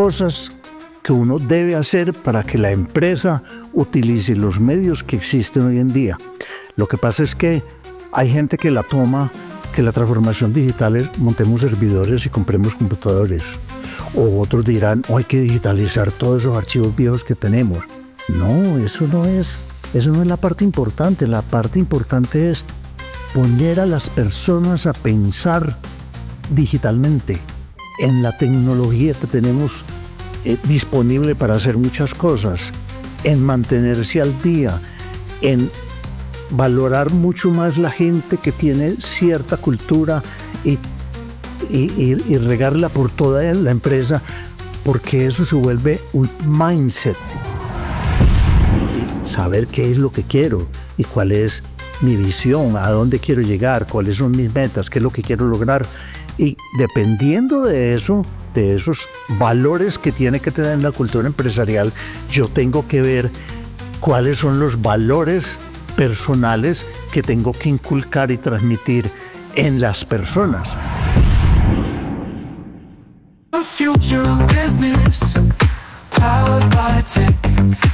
cosas que uno debe hacer para que la empresa utilice los medios que existen hoy en día. Lo que pasa es que hay gente que la toma, que la transformación digital es montemos servidores y compremos computadores. O otros dirán, hay que digitalizar todos esos archivos viejos que tenemos. No, eso no es la parte importante. La parte importante es poner a las personas a pensar digitalmente en la tecnología que tenemos disponible para hacer muchas cosas, en mantenerse al día, en valorar mucho más la gente que tiene cierta cultura y regarla por toda la empresa, porque eso se vuelve un mindset. Saber qué es lo que quiero y cuál es mi visión, a dónde quiero llegar, cuáles son mis metas, qué es lo que quiero lograr. Y dependiendo de eso, de esos valores que tiene que tener la cultura empresarial, yo tengo que ver cuáles son los valores personales que tengo que inculcar y transmitir en las personas. The future of business, powered by tech.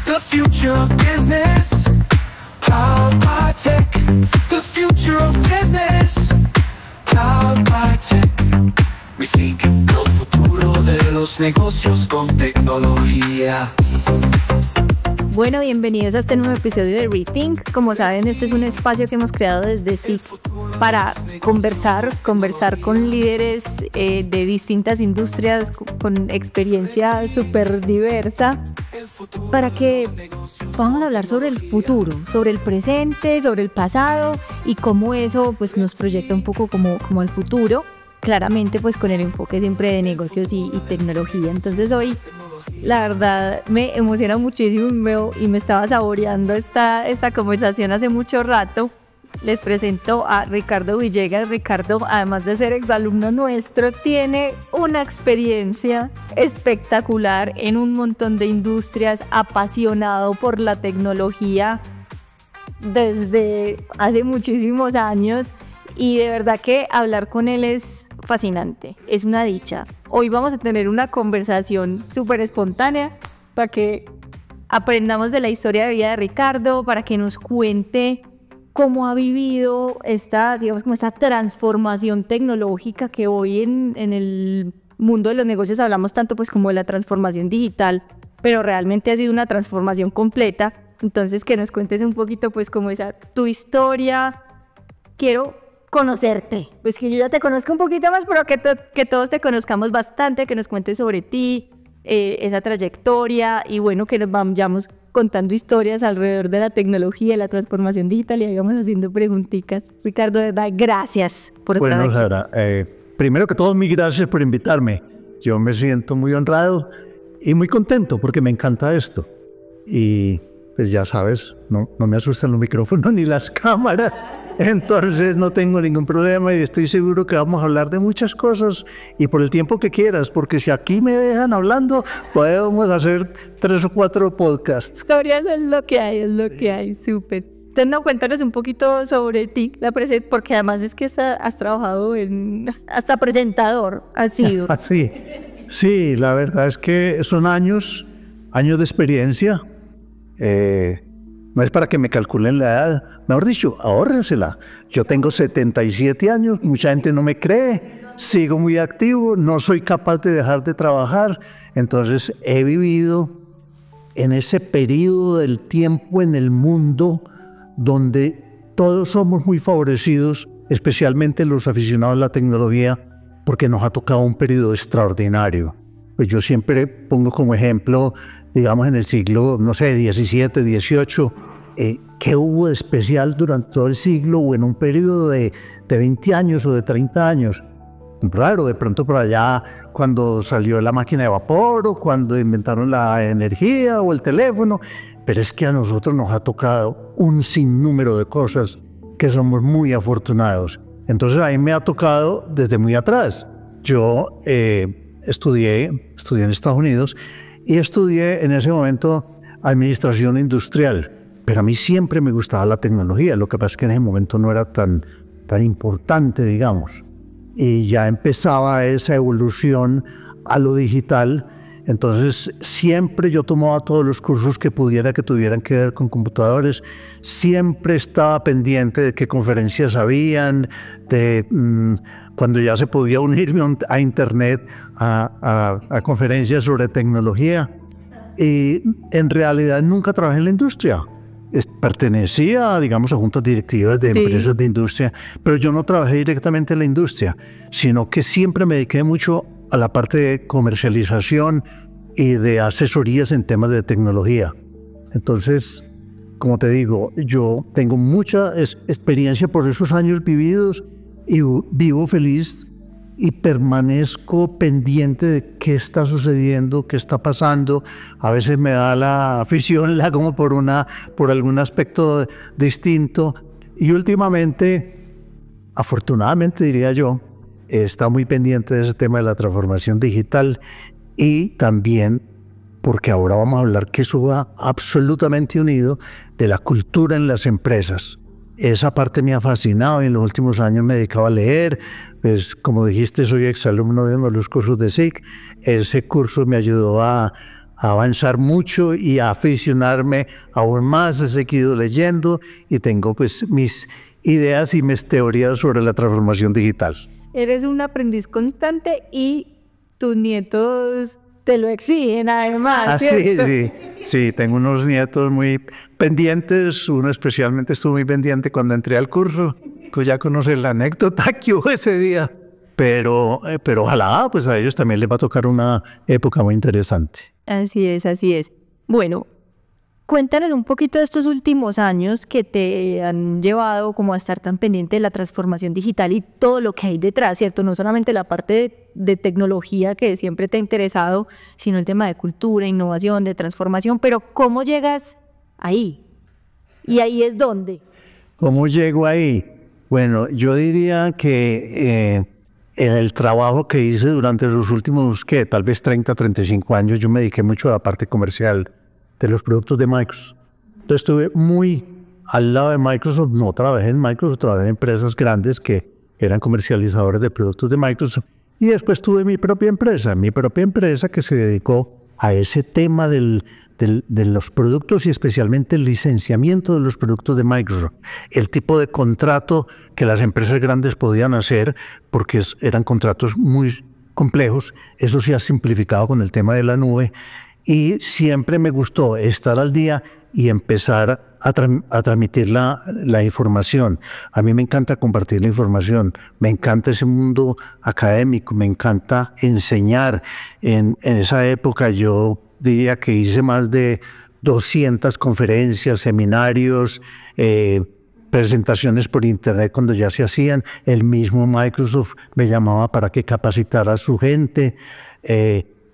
The future of business, powered by tech. The future of business, powered by tech. We think el futuro de los negocios con tecnología. Bueno, bienvenidos a este nuevo episodio de Rethink. Como saben, este es un espacio que hemos creado desde SIC para conversar con líderes de distintas industrias con experiencia súper diversa, para que podamos hablar sobre el futuro, sobre el presente, sobre el pasado y cómo eso pues, nos proyecta un poco como al futuro, claramente pues con el enfoque siempre de negocios y tecnología. Entonces hoy la verdad me emociona muchísimo y me estaba saboreando esta conversación hace mucho rato. Les presento a Ricardo Villegas. Ricardo, además de ser exalumno nuestro, tiene una experiencia espectacular en un montón de industrias, apasionado por la tecnología desde hace muchísimos años y de verdad que hablar con él es fascinante, es una dicha. Hoy vamos a tener una conversación súper espontánea para que aprendamos de la historia de vida de Ricardo, para que nos cuente cómo ha vivido esta transformación tecnológica que hoy en el mundo de los negocios hablamos tanto pues como de la transformación digital, pero realmente ha sido una transformación completa. Entonces que nos cuentes un poquito pues como tu historia. Quiero conocerte, pues que yo ya te conozco un poquito más, pero que todos te conozcamos bastante, que nos cuentes sobre ti, esa trayectoria y bueno, que nos vayamos contando historias alrededor de la tecnología, la transformación digital y ahí vamos haciendo preguntitas. Ricardo, de verdad, gracias por estar aquí. Bueno, Sara, primero que todo, mil gracias por invitarme. Yo me siento muy honrado y muy contento porque me encanta esto. Y pues ya sabes, no me asustan los micrófonos ni las cámaras. Entonces no tengo ningún problema y estoy seguro que vamos a hablar de muchas cosas y por el tiempo que quieras, porque si aquí me dejan hablando, podemos hacer 3 o 4 podcasts. Historias es lo que hay, súper. Entonces, no, cuéntanos un poquito sobre ti, porque además es que has trabajado hasta presentador, has sido. Sí, la verdad es que son años de experiencia. No es para que me calculen la edad, mejor dicho, ahórrensela. Yo tengo 77 años, mucha gente no me cree, sigo muy activo, no soy capaz de dejar de trabajar. Entonces he vivido en ese periodo del tiempo en el mundo donde todos somos muy favorecidos, especialmente los aficionados a la tecnología, porque nos ha tocado un periodo extraordinario. Pues yo siempre pongo como ejemplo, digamos en el siglo, no sé, 17, 18, ¿qué hubo de especial durante todo el siglo o en un periodo de 20 años o de 30 años? Claro, de pronto por allá cuando salió la máquina de vapor o cuando inventaron la energía o el teléfono, pero es que a nosotros nos ha tocado un sinnúmero de cosas que somos muy afortunados. Entonces a mí me ha tocado desde muy atrás. Yo estudié en Estados Unidos y estudié en ese momento administración industrial. Pero a mí siempre me gustaba la tecnología, lo que pasa es que en ese momento no era tan importante, digamos. Y ya empezaba esa evolución a lo digital. Entonces, siempre yo tomaba todos los cursos que pudiera que tuvieran que ver con computadores. Siempre estaba pendiente de qué conferencias habían, de cuando ya se podía unirme a internet a conferencias sobre tecnología. Y en realidad nunca trabajé en la industria. Pertenecía, digamos, a juntas directivas de empresas de industria, pero yo no trabajé directamente en la industria, sino que siempre me dediqué mucho a la parte de comercialización y de asesorías en temas de tecnología. Entonces, como te digo, yo tengo mucha experiencia por esos años vividos y vivo feliz y permanezco pendiente de qué está sucediendo, qué está pasando. A veces me da la afición, como por algún aspecto distinto. Y últimamente, afortunadamente diría yo, está muy pendiente de ese tema de la transformación digital y también porque ahora vamos a hablar que eso va absolutamente unido de la cultura en las empresas. Esa parte me ha fascinado y en los últimos años me he dedicado a leer. Pues, como dijiste, soy exalumno de uno de los cursos de SIC. Ese curso me ayudó a avanzar mucho y a aficionarme aún más. He seguido leyendo y tengo pues mis ideas y mis teorías sobre la transformación digital. Eres un aprendiz constante y tus nietos te lo exigen además, ¿cierto? Sí, tengo unos nietos muy pendientes. Uno especialmente estuvo muy pendiente cuando entré al curso. Tú ya conoces la anécdota que hubo ese día. Pero ojalá pues a ellos también les va a tocar una época muy interesante. Así es, así es. Bueno, cuéntanos un poquito de estos últimos años que te han llevado como a estar tan pendiente de la transformación digital y todo lo que hay detrás, ¿cierto? No solamente la parte de tecnología que siempre te ha interesado, sino el tema de cultura, innovación, de transformación. Pero ¿cómo llegas ahí? ¿Y ahí es dónde? ¿Cómo llego ahí? Bueno, yo diría que en el trabajo que hice durante los últimos, tal vez 30, 35 años, yo me dediqué mucho a la parte comercial de los productos de Microsoft. Entonces estuve muy al lado de Microsoft. No trabajé en Microsoft, trabajé en empresas grandes que eran comercializadores de productos de Microsoft. Y después tuve mi propia empresa que se dedicó a ese tema de los productos y especialmente el licenciamiento de los productos de Microsoft. El tipo de contrato que las empresas grandes podían hacer, porque eran contratos muy complejos. Eso se ha simplificado con el tema de la nube. Y siempre me gustó estar al día y empezar a transmitir la información. A mí me encanta compartir la información, me encanta ese mundo académico, me encanta enseñar. En esa época yo diría que hice más de 200 conferencias, seminarios, presentaciones por internet cuando ya se hacían. El mismo Microsoft me llamaba para que capacitara a su gente.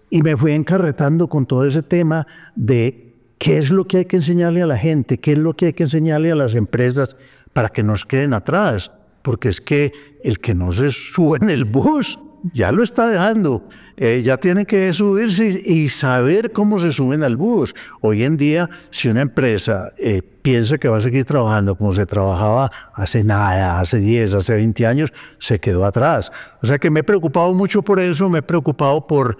Y me fui encarretando con todo ese tema de qué es lo que hay que enseñarle a la gente, qué es lo que hay que enseñarle a las empresas para que nos queden atrás. Porque es que el que no se sube en el bus ya lo está dejando. Ya tiene que subirse y saber cómo se suben al bus. Hoy en día, si una empresa piensa que va a seguir trabajando como se trabajaba hace 10, hace 20 años, se quedó atrás. O sea que me he preocupado mucho por eso, me he preocupado por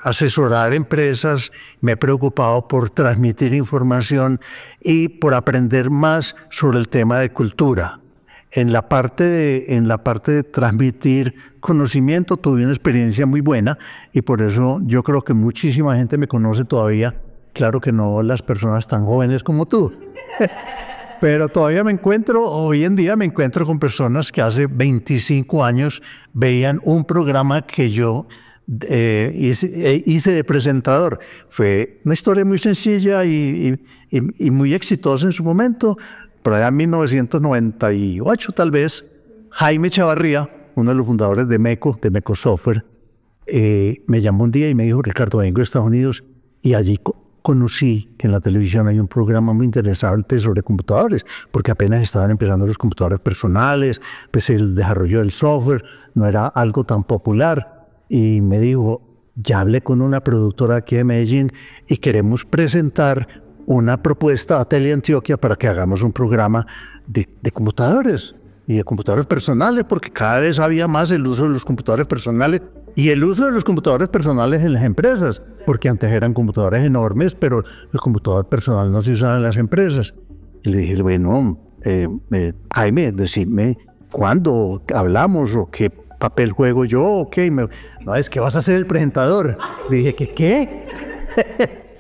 asesorar empresas, me he preocupado por transmitir información y por aprender más sobre el tema de cultura. En la parte de transmitir conocimiento tuve una experiencia muy buena y por eso yo creo que muchísima gente me conoce todavía. Claro que no las personas tan jóvenes como tú. Pero todavía hoy en día me encuentro con personas que hace 25 años veían un programa que yo hice de presentador. Fue una historia muy sencilla y muy exitosa en su momento. Por allá en 1998 tal vez, Jaime Chavarría, uno de los fundadores de MECO Software, me llamó un día y me dijo: Ricardo, vengo de Estados Unidos, y allí conocí que en la televisión hay un programa muy interesante sobre computadores, porque apenas estaban empezando los computadores personales, pues el desarrollo del software no era algo tan popular. Y me dijo: ya hablé con una productora aquí de Medellín y queremos presentar una propuesta a Teleantioquia para que hagamos un programa de computadores y de computadores personales, porque cada vez había más el uso de los computadores personales. y el uso de los computadores personales en las empresas, porque antes eran computadores enormes, pero el computador personal no se usaba en las empresas. Y le dije, bueno, Jaime, decime cuándo hablamos o qué papel juego yo, ok. No, es que vas a ser el presentador. Le dije, ¿qué?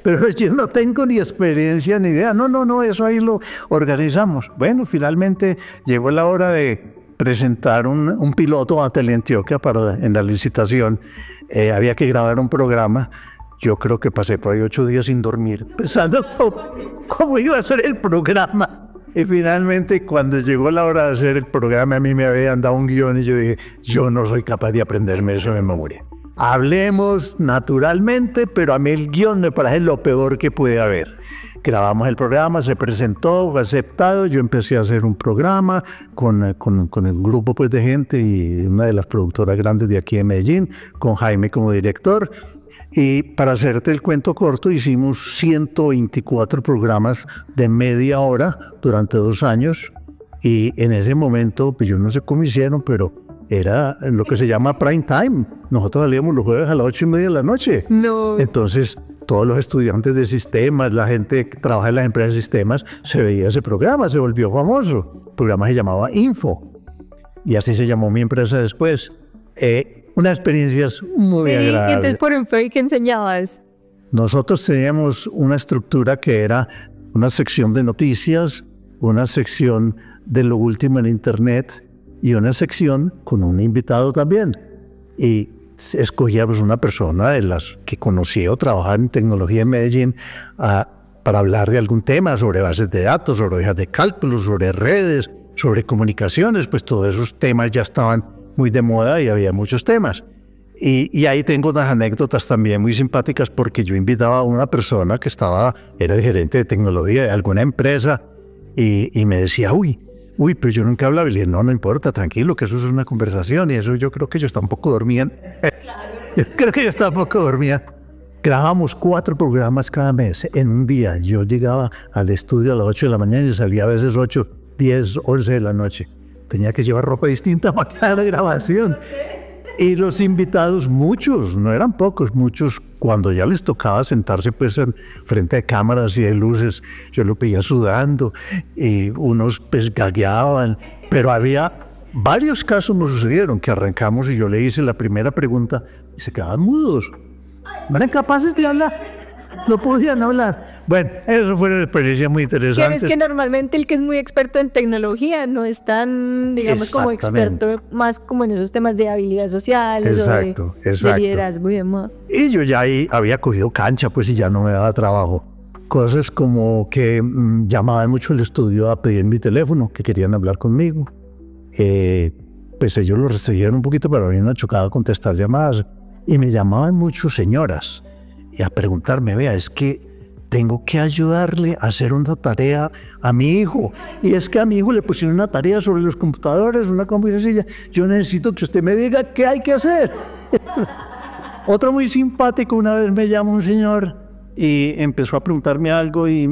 Pero yo no tengo ni experiencia ni idea. No, eso ahí lo organizamos. Bueno, finalmente llegó la hora de presentar un piloto a Teleantioquia en la licitación. Había que grabar un programa. Yo creo que pasé por ahí 8 días sin dormir, pensando cómo iba a ser el programa. Y finalmente, cuando llegó la hora de hacer el programa, a mí me habían dado un guión y yo dije, yo no soy capaz de aprenderme eso de memoria. Hablemos naturalmente, pero a mí el guión me parece lo peor que puede haber. Grabamos el programa, se presentó, fue aceptado, yo empecé a hacer un programa con el grupo pues, de gente y una de las productoras grandes de aquí de Medellín, con Jaime como director. Y para hacerte el cuento corto, hicimos 124 programas de media hora durante 2 años. Y en ese momento, pues yo no sé cómo hicieron, pero era lo que se llama prime time. Nosotros salíamos los jueves a las 8:30 de la noche. No. Entonces, todos los estudiantes de sistemas, la gente que trabaja en las empresas de sistemas, se veía ese programa, se volvió famoso. El programa se llamaba Info. Y así se llamó mi empresa después. Unas experiencias muy agradables. Y entonces, por ejemplo, ¿qué enseñabas? Nosotros teníamos una estructura que era una sección de noticias, una sección de lo último en Internet y una sección con un invitado también. Y escogíamos una persona de las que conocía o trabajaba en tecnología en Medellín para hablar de algún tema sobre bases de datos, sobre hojas de cálculo, sobre redes, sobre comunicaciones. Pues todos esos temas ya estaban muy de moda y había muchos temas. Y ahí tengo unas anécdotas también muy simpáticas porque yo invitaba a una persona que era el gerente de tecnología de alguna empresa y me decía, uy, pero yo nunca hablaba. Y le dije, no importa, tranquilo, que eso es una conversación y eso yo creo que yo estaba un poco dormida. Yo creo que yo estaba un poco dormida. Grabábamos 4 programas cada mes en un día. Yo llegaba al estudio a las 8 de la mañana y salía a veces 8, 10, 11 de la noche. Tenía que llevar ropa distinta para cada grabación. Y los invitados, muchos, no eran pocos, muchos, cuando ya les tocaba sentarse pues frente a cámaras y de luces, yo lo veía sudando y unos pues gagueaban. Pero había varios casos nos sucedieron que arrancamos y yo le hice la primera pregunta y se quedaban mudos. No eran capaces de hablar, no podían hablar. Bueno, eso fue una experiencia muy interesante. Es que normalmente el que es muy experto en tecnología no es tan, digamos, como experto más como en esos temas de habilidades sociales exacto. De liderazgo y demás. Y yo ya ahí había cogido cancha, pues, y ya no me daba trabajo. Cosas como que llamaban mucho al estudio a pedir mi teléfono, que querían hablar conmigo. Pues ellos lo recibieron un poquito, pero a mí me ha chocado contestar llamadas. Y me llamaban mucho señoras y a preguntarme, vea, es que tengo que ayudarle a hacer una tarea a mi hijo. Y es que a mi hijo le pusieron una tarea sobre los computadores, una cosa muy sencilla. Yo necesito que usted me diga qué hay que hacer. Otro muy simpático, una vez me llamó un señor y empezó a preguntarme algo y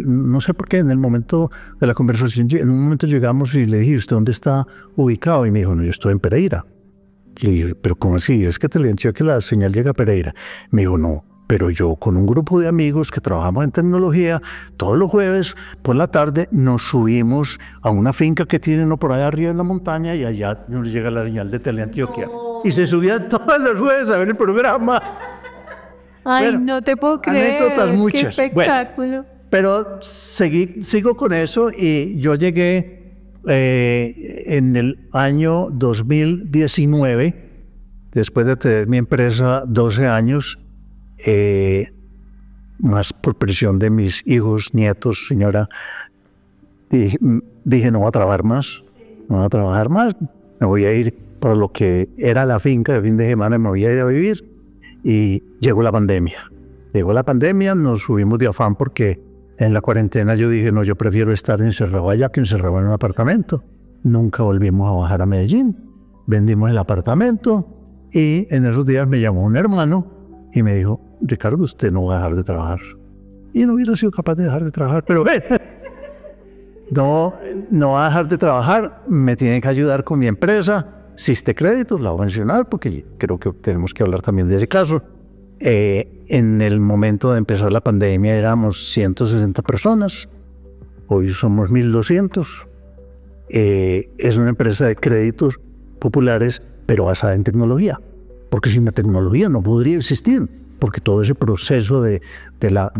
no sé por qué, en el momento de la conversación, en un momento llegamos y le dije, ¿usted dónde está ubicado? Y me dijo, no, yo estoy en Pereira. Le dije, ¿pero cómo así? Es que Teleantioquia que la señal llega a Pereira. Me dijo, no. Pero yo con un grupo de amigos que trabajamos en tecnología, todos los jueves por la tarde nos subimos a una finca que tienen por allá arriba en la montaña y allá nos llega la señal de Teleantioquia. Y se subían todos los jueves a ver el programa. Ay, bueno, no te puedo creer. Anécdotas muchas. Qué espectáculo. Bueno, pero sigo con eso y yo llegué en el año 2019, después de tener mi empresa 12 años, más por presión de mis hijos, nietos, señora, dije no voy a trabajar más, me voy a ir para lo que era la finca de fin de semana, me voy a ir a vivir. Y llegó la pandemia, nos subimos de afán porque en la cuarentena yo dije no, yo prefiero estar encerrado allá que encerrado en un apartamento. Nunca volvimos a bajar a Medellín, vendimos el apartamento y en esos días me llamó un hermano y me dijo, Ricardo, usted no va a dejar de trabajar. Y no hubiera sido capaz de dejar de trabajar, pero no va a dejar de trabajar, me tiene que ayudar con mi empresa. Siste Créditos, la voy a mencionar porque creo que tenemos que hablar también de ese caso. En el momento de empezar la pandemia éramos 160 personas, hoy somos 1.200. Es una empresa de créditos populares, pero basada en tecnología, porque sin la tecnología no podría existir, porque todo ese proceso de la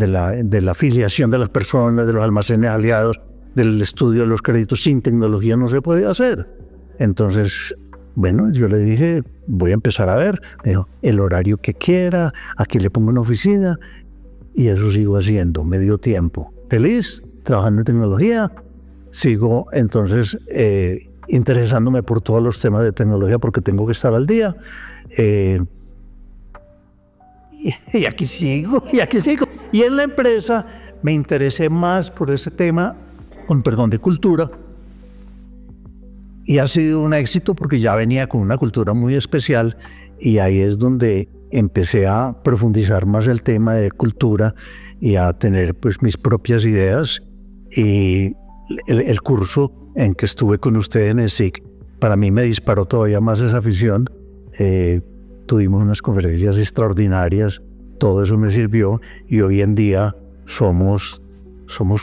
afiliación de las personas, de los almacenes aliados, del estudio de los créditos sin tecnología no se puede hacer. Entonces, bueno, yo le dije, voy a empezar a ver, me dijo, el horario que quiera, aquí le pongo una oficina, y eso sigo haciendo, medio tiempo. Feliz, trabajando en tecnología, sigo entonces interesándome por todos los temas de tecnología porque tengo que estar al día. Y aquí sigo, y aquí sigo. Y en la empresa me interesé más por ese tema, de cultura. Y ha sido un éxito porque ya venía con una cultura muy especial y ahí es donde empecé a profundizar más el tema de cultura y a tener pues mis propias ideas. Y el curso en que estuve con usted en el SIC, para mí me disparó todavía más esa afición. Tuvimos unas conferencias extraordinarias, todo eso me sirvió y hoy en día somos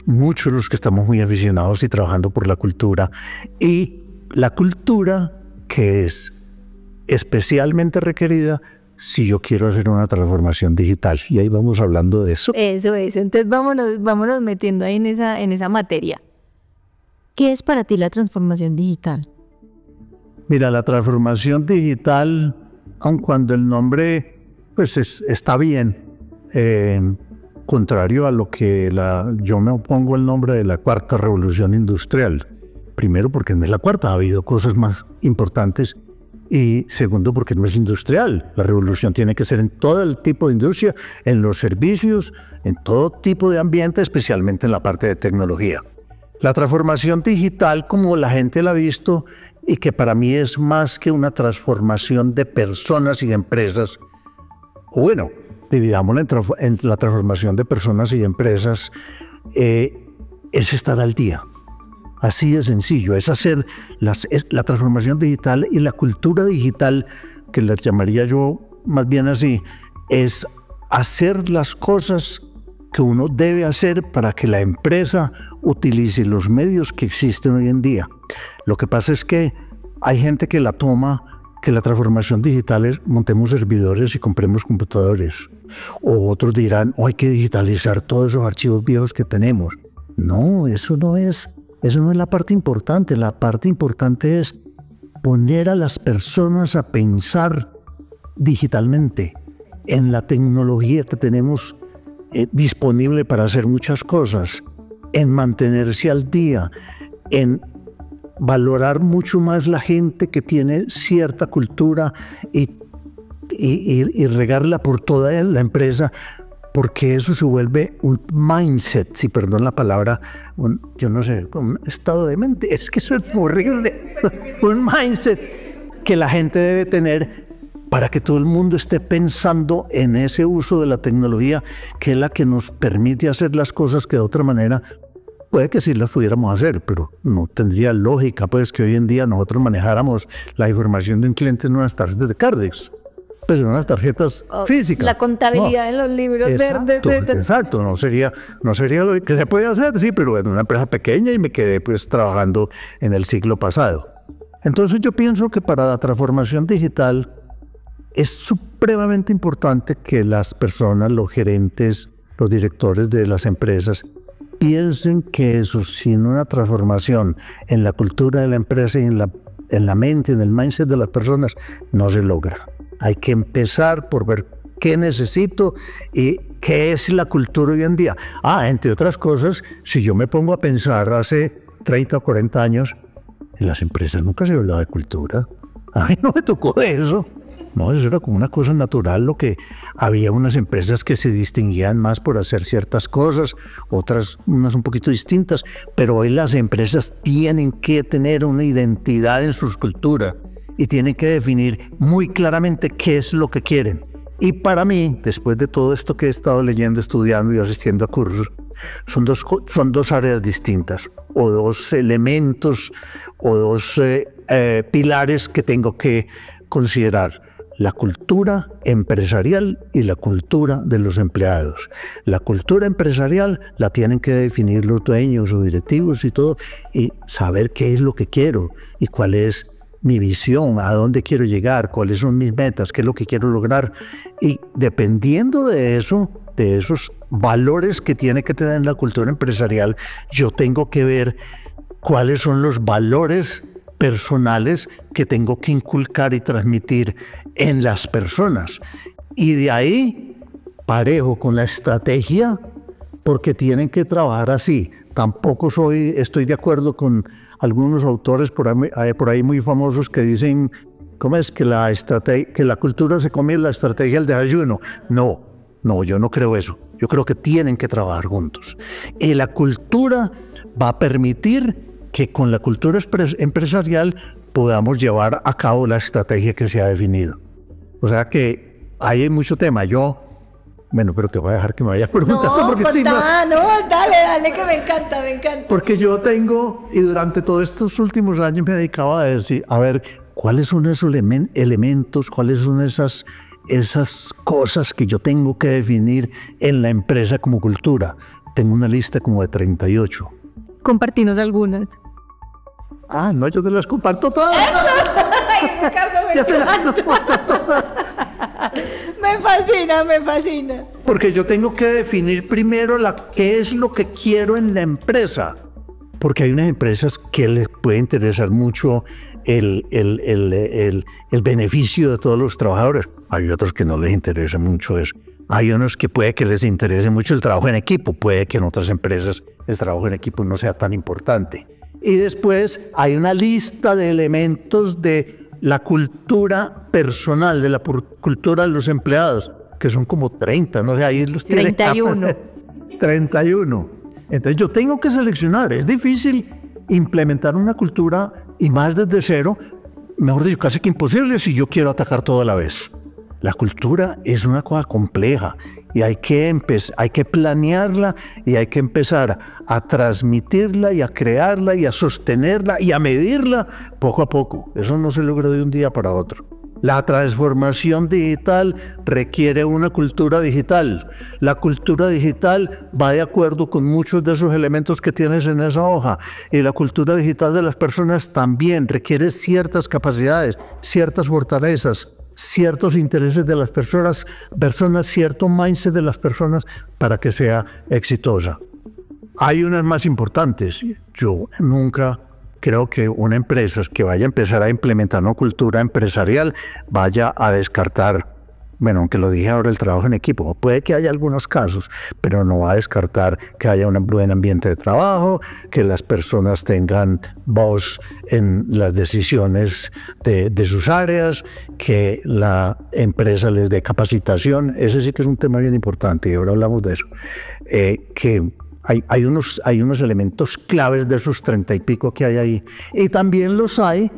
muchos los que estamos muy aficionados y trabajando por la cultura. Y la cultura que es especialmente requerida si yo quiero hacer una transformación digital. Y ahí vamos hablando de eso. Eso. Entonces vámonos metiendo ahí en esa materia. ¿Qué es para ti la transformación digital? Mira, la transformación digital, aun cuando el nombre pues está bien, contrario a lo que yo me opongo al nombre de la cuarta revolución industrial. Primero, porque no es la cuarta, ha habido cosas más importantes. Y segundo, porque no es industrial. La revolución tiene que ser en todo el tipo de industria, en los servicios, en todo tipo de ambiente, especialmente en la parte de tecnología. La transformación digital, como la gente la ha visto, y que para mí es más que una transformación de personas y de empresas, bueno, dividámosla en la transformación de personas y empresas, es estar al día. Así de sencillo, es hacer la transformación digital y la cultura digital, que la llamaría yo más bien así, es hacer las cosas que uno debe hacer para que la empresa utilice los medios que existen hoy en día. Lo que pasa es que hay gente que la toma, que la transformación digital es montemos servidores y compremos computadores. O otros dirán, hay que digitalizar todos esos archivos viejos que tenemos. No, eso no es la parte importante. La parte importante es poner a las personas a pensar digitalmente en la tecnología que tenemos disponible para hacer muchas cosas, en mantenerse al día, en valorar mucho más la gente que tiene cierta cultura y regarla por toda la empresa, porque eso se vuelve un mindset, si perdón la palabra, un estado de mente, es que eso es horrible, un mindset que la gente debe tener para que todo el mundo esté pensando en ese uso de la tecnología, que es la que nos permite hacer las cosas que de otra manera puede que sí las pudiéramos hacer, pero no tendría lógica pues que hoy en día nosotros manejáramos la información de un cliente en unas tarjetas de Cardex, pues en unas tarjetas físicas. La contabilidad en los libros exacto, exacto, no sería lo que se puede hacer, sí, pero en una empresa pequeña y me quedé pues trabajando en el siglo pasado. Entonces yo pienso que para la transformación digital es supremamente importante que las personas, los gerentes, los directores de las empresas piensen que eso sin una transformación en la cultura de la empresa y en la mente, en el mindset de las personas, no se logra. Hay que empezar por ver qué necesito y qué es la cultura hoy en día. Entre otras cosas, si yo me pongo a pensar hace 30 o 40 años, en las empresas nunca se hablaba de cultura. A mí no me tocó eso. No, eso era como una cosa natural, lo que había unas empresas que se distinguían más por hacer ciertas cosas, otras unas un poquito distintas, pero hoy las empresas tienen que tener una identidad en su cultura y tienen que definir muy claramente qué es lo que quieren. Y para mí, después de todo esto que he estado leyendo, estudiando y asistiendo a cursos, son dos áreas distintas, o dos elementos, o dos pilares que tengo que considerar: la cultura empresarial y la cultura de los empleados. La cultura empresarial la tienen que definir los dueños o directivos y todo, y saber qué es lo que quiero y cuál es mi visión, a dónde quiero llegar, cuáles son mis metas, qué es lo que quiero lograr. Y dependiendo de eso, de esos valores que tiene que tener la cultura empresarial, yo tengo que ver cuáles son los valores personales que tengo que inculcar y transmitir en las personas. Y de ahí, parejo con la estrategia, porque tienen que trabajar así. Tampoco estoy de acuerdo con algunos autores por ahí muy famosos que dicen, ¿cómo es? Que la cultura se come la estrategia del desayuno. No, yo no creo eso. Yo creo que tienen que trabajar juntos. Y la cultura va a permitir que con la cultura empresarial podamos llevar a cabo la estrategia que se ha definido. O sea que ahí hay mucho tema. Bueno, pero te voy a dejar que me vaya preguntando. No, dale, que me encanta. Porque yo tengo, y durante todos estos últimos años me dedicaba a decir, a ver, ¿cuáles son esos elementos, cuáles son esas cosas que yo tengo que definir en la empresa como cultura? Tengo una lista como de 38. Compartinos algunas. No, yo te las comparto todas. Ay, Ricardo, me encanta. Me fascina. Porque yo tengo que definir primero qué es lo que quiero en la empresa. Porque hay unas empresas que les puede interesar mucho el beneficio de todos los trabajadores. Hay otros que no les interesa mucho eso. Hay unos que puede que les interese mucho el trabajo en equipo. Puede que en otras empresas el trabajo en equipo no sea tan importante. Y después hay una lista de elementos de la cultura personal, de la cultura de los empleados, que son como 30, no sé, ahí los tiene. 31. 31. Entonces yo tengo que seleccionar. Es difícil implementar una cultura, y más desde cero, mejor dicho, casi que imposible si yo quiero atacar todo a la vez. La cultura es una cosa compleja y hay que planearla y hay que empezar a transmitirla y a crearla y a sostenerla y a medirla poco a poco. Eso no se logra de un día para otro. La transformación digital requiere una cultura digital. La cultura digital va de acuerdo con muchos de esos elementos que tienes en esa hoja. Y la cultura digital de las personas también requiere ciertas capacidades, ciertas fortalezas, ciertos intereses de las personas, cierto mindset de las personas para que sea exitosa. Hay unas más importantes. Yo nunca creo que una empresa que vaya a empezar a implementar una cultura empresarial vaya a descartar, bueno, aunque lo dije ahora, el trabajo en equipo. Puede que haya algunos casos, pero no va a descartar que haya un buen ambiente de trabajo, que las personas tengan voz en las decisiones de sus áreas, que la empresa les dé capacitación. Ese sí que es un tema bien importante y ahora hablamos de eso. Que hay unos elementos claves de esos 30 y pico que hay ahí. Y también los hay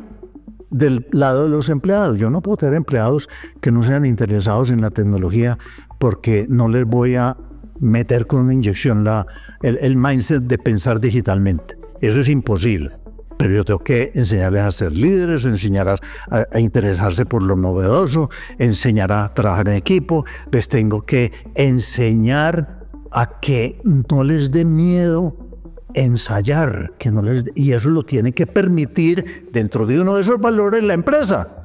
del lado de los empleados. Yo no puedo tener empleados que no sean interesados en la tecnología porque no les voy a meter con una inyección el mindset de pensar digitalmente. Eso es imposible. Pero yo tengo que enseñarles a ser líderes, enseñar a interesarse por lo novedoso, enseñar a trabajar en equipo. Les tengo que enseñar a que no les dé miedo ensayar, y eso lo tiene que permitir dentro de uno de esos valores la empresa.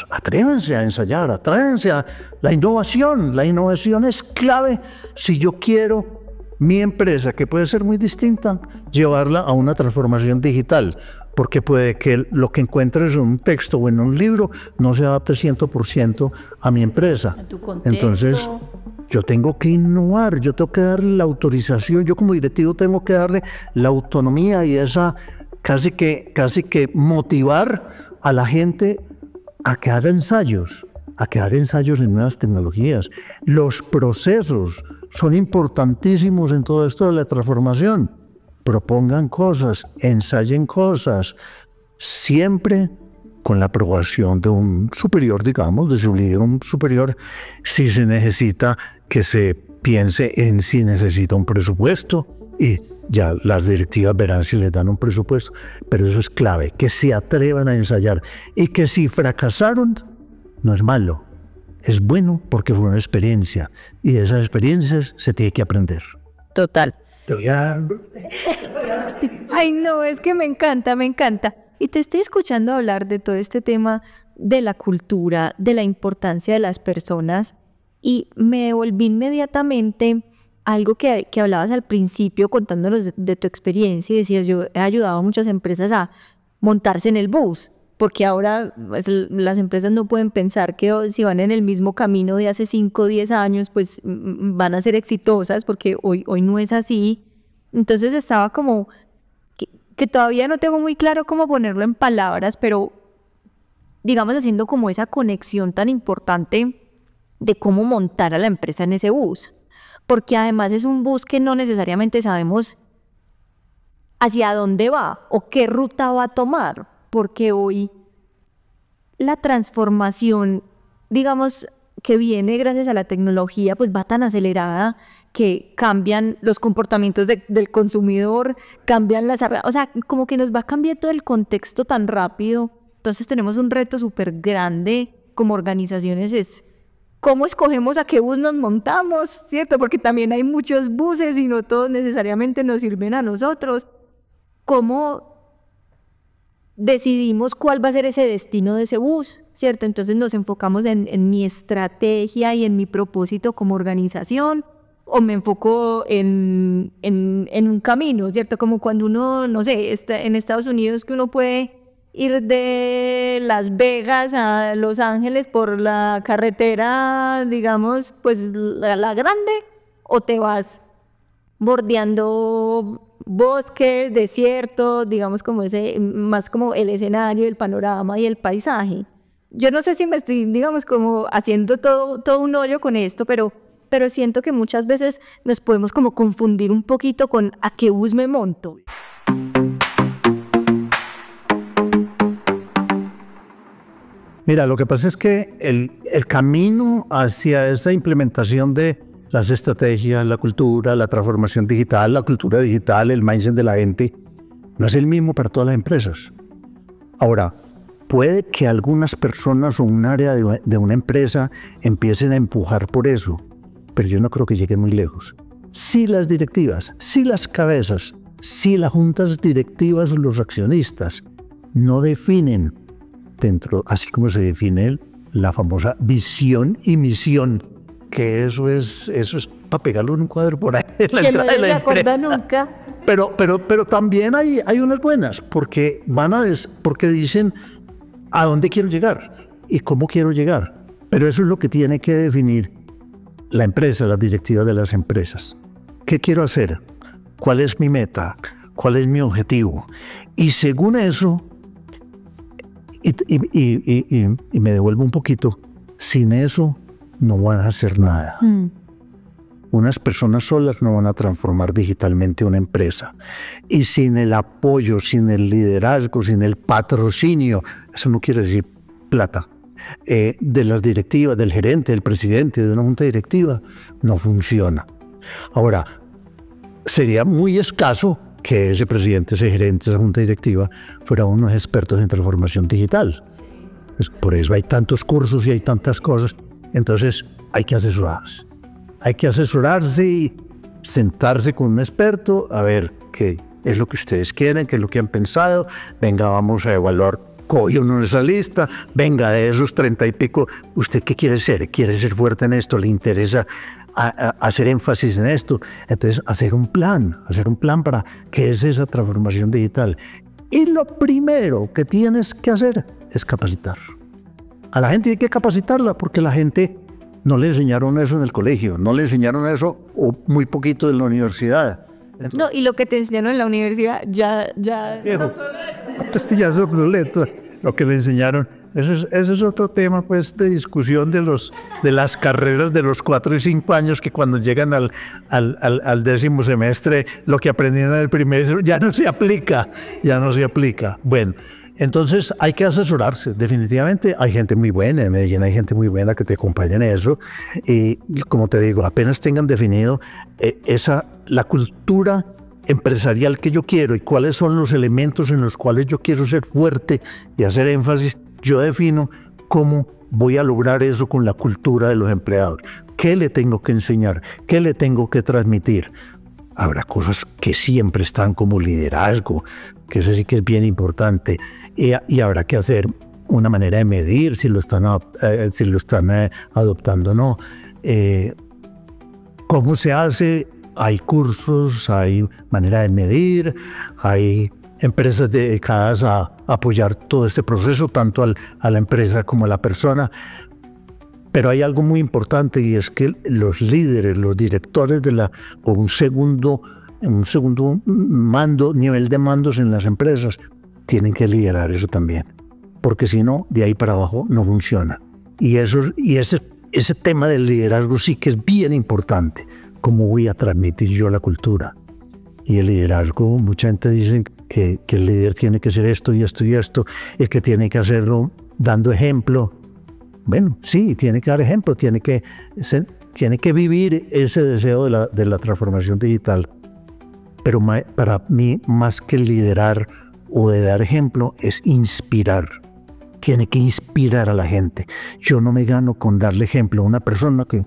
Atrévense a ensayar, atrévense a la innovación. La innovación es clave si yo quiero mi empresa, que puede ser muy distinta, llevarla a una transformación digital, porque puede que lo que encuentres en un texto o en un libro no se adapte 100% a mi empresa. A tu contexto. Entonces, yo tengo que innovar, yo tengo que darle la autorización, yo como directivo tengo que darle la autonomía y esa casi que motivar a la gente a que haga ensayos en nuevas tecnologías. Los procesos son importantísimos en todo esto de la transformación. Propongan cosas, ensayen cosas, siempre con la aprobación de un superior, digamos, de su líder, un superior, si se necesita que se piense en si necesita un presupuesto y ya las directivas verán si les dan un presupuesto, pero eso es clave, que se atrevan a ensayar y que si fracasaron, no es malo, es bueno porque fue una experiencia y de esas experiencias se tiene que aprender. Total. Te voy a... Ay, no, es que me encanta, me encanta. Y te estoy escuchando hablar de todo este tema de la cultura, de la importancia de las personas, y me devolví inmediatamente a algo que hablabas al principio contándonos de tu experiencia y decías, yo he ayudado a muchas empresas a montarse en el bus, porque ahora pues, las empresas no pueden pensar que si van en el mismo camino de hace 5 o 10 años, pues van a ser exitosas, porque hoy no es así. Entonces estaba como... que todavía no tengo muy claro cómo ponerlo en palabras, pero digamos haciendo como esa conexión tan importante de cómo montar a la empresa en ese bus. Porque además es un bus que no necesariamente sabemos hacia dónde va o qué ruta va a tomar, porque hoy la transformación, digamos, que viene gracias a la tecnología, pues va tan acelerada que cambian los comportamientos del consumidor, cambian las... O sea, como que nos va cambiando el contexto tan rápido. Entonces tenemos un reto súper grande como organizaciones, es cómo escogemos a qué bus nos montamos, ¿cierto? Porque también hay muchos buses y no todos necesariamente nos sirven a nosotros. ¿Cómo decidimos cuál va a ser ese destino de ese bus, ¿cierto? Entonces nos enfocamos en mi estrategia y en mi propósito como organización, o me enfoco en un camino, ¿cierto? Como cuando uno, no sé, está en Estados Unidos, que uno puede ir de Las Vegas a Los Ángeles por la carretera, digamos, pues la grande, o te vas bordeando bosques, desiertos, digamos como ese, más como el escenario, el panorama y el paisaje. Yo no sé si me estoy, digamos, como haciendo todo un hoyo con esto, pero siento que muchas veces nos podemos como confundir un poquito con a qué bus me monto. Mira, lo que pasa es que el camino hacia esa implementación de las estrategias, la cultura, la transformación digital, la cultura digital, el mindset de la gente, no es el mismo para todas las empresas. Ahora, puede que algunas personas o un área de una empresa empiecen a empujar por eso, pero yo no creo que lleguen muy lejos. Si las directivas, si las cabezas, si las juntas directivas o los accionistas no definen dentro, así como se define la famosa visión y misión, que eso es para pegarlo en un cuadro por ahí en la entrada de la empresa. Nunca. Pero también hay unas buenas, porque porque dicen a dónde quiero llegar y cómo quiero llegar. Pero eso es lo que tiene que definir la empresa, las directivas de las empresas. ¿Qué quiero hacer? ¿Cuál es mi meta? ¿Cuál es mi objetivo? Y según eso, y me devuelvo un poquito, sin eso no van a hacer nada. Unas personas solas no van a transformar digitalmente una empresa. Y sin el apoyo, sin el liderazgo, sin el patrocinio, eso no quiere decir plata, de las directivas, del gerente, del presidente, de una junta directiva, no funciona. Ahora, sería muy escaso que ese presidente, ese gerente, esa junta directiva fueran unos expertos en transformación digital. Pues por eso hay tantos cursos y hay tantas cosas. Entonces hay que asesorarse. Hay que asesorarse y sentarse con un experto a ver qué es lo que ustedes quieren, qué es lo que han pensado. Venga, vamos a evaluar. Coge uno esa lista, venga, de esos 30 y pico, ¿usted qué quiere ser? ¿Quiere ser fuerte en esto? ¿Le interesa hacer énfasis en esto? Entonces, hacer un plan para qué es esa transformación digital. Y lo primero que tienes que hacer es capacitar. A la gente hay que capacitarla porque la gente no le enseñaron eso en el colegio, no le enseñaron eso o muy poquito en la universidad. Entonces, No, y lo que te enseñaron en la universidad ya viejo, esto ya es obsoleto. Lo que le enseñaron, ese es otro tema pues de discusión de las carreras de los 4 y 5 años, que cuando llegan al 10º semestre lo que aprendieron en el primer ya no se aplica. Bueno, Entonces hay que asesorarse, definitivamente. Hay gente muy buena en Medellín, hay gente muy buena que te acompaña en eso. Y como te digo, apenas tengan definido la cultura empresarial que yo quiero y cuáles son los elementos en los cuales yo quiero ser fuerte y hacer énfasis, yo defino cómo voy a lograr eso con la cultura de los empleados. ¿Qué le tengo que enseñar? ¿Qué le tengo que transmitir? Habrá cosas que siempre están como liderazgo, que eso sí que es bien importante, y habrá que hacer una manera de medir si lo están adoptando o no. ¿Cómo se hace? Hay cursos, hay manera de medir, hay empresas dedicadas a apoyar todo este proceso, tanto a la empresa como a la persona. Pero hay algo muy importante y es que los líderes, los directores o un segundo mando, nivel de mandos en las empresas, tienen que liderar eso también. Porque si no, de ahí para abajo no funciona. Y ese tema del liderazgo sí que es bien importante. ¿Cómo voy a transmitir yo la cultura? Y el liderazgo, mucha gente dice que el líder tiene que ser esto y esto y esto, y que tiene que hacerlo dando ejemplo. Bueno, sí, tiene que dar ejemplo, tiene que vivir ese deseo de la transformación digital. Pero para mí, más que liderar o de dar ejemplo, es inspirar. Tiene que inspirar a la gente. Yo no me gano con darle ejemplo a una persona que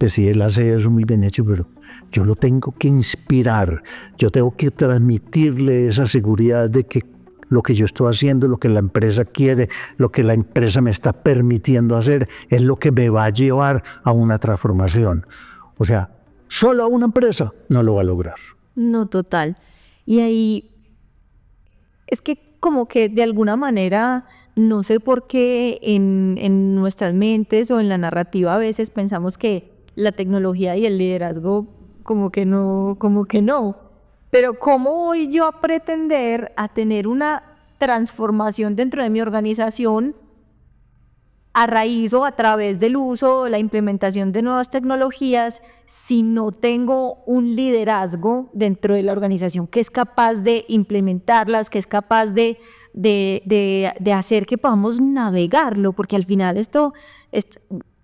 sí, él hace eso muy bien hecho, pero yo lo tengo que inspirar. Yo tengo que transmitirle esa seguridad de que lo que yo estoy haciendo, lo que la empresa quiere, lo que la empresa me está permitiendo hacer, es lo que me va a llevar a una transformación. O sea, solo una empresa no lo va a lograr. No, total. Y ahí es que como que de alguna manera, no sé por qué en nuestras mentes o en la narrativa a veces pensamos que la tecnología y el liderazgo como que no. Pero ¿cómo voy yo a pretender a tener una transformación dentro de mi organización a raíz o a través del uso o la implementación de nuevas tecnologías si no tengo un liderazgo dentro de la organización que es capaz de implementarlas, que es capaz de hacer que podamos navegarlo? Porque al final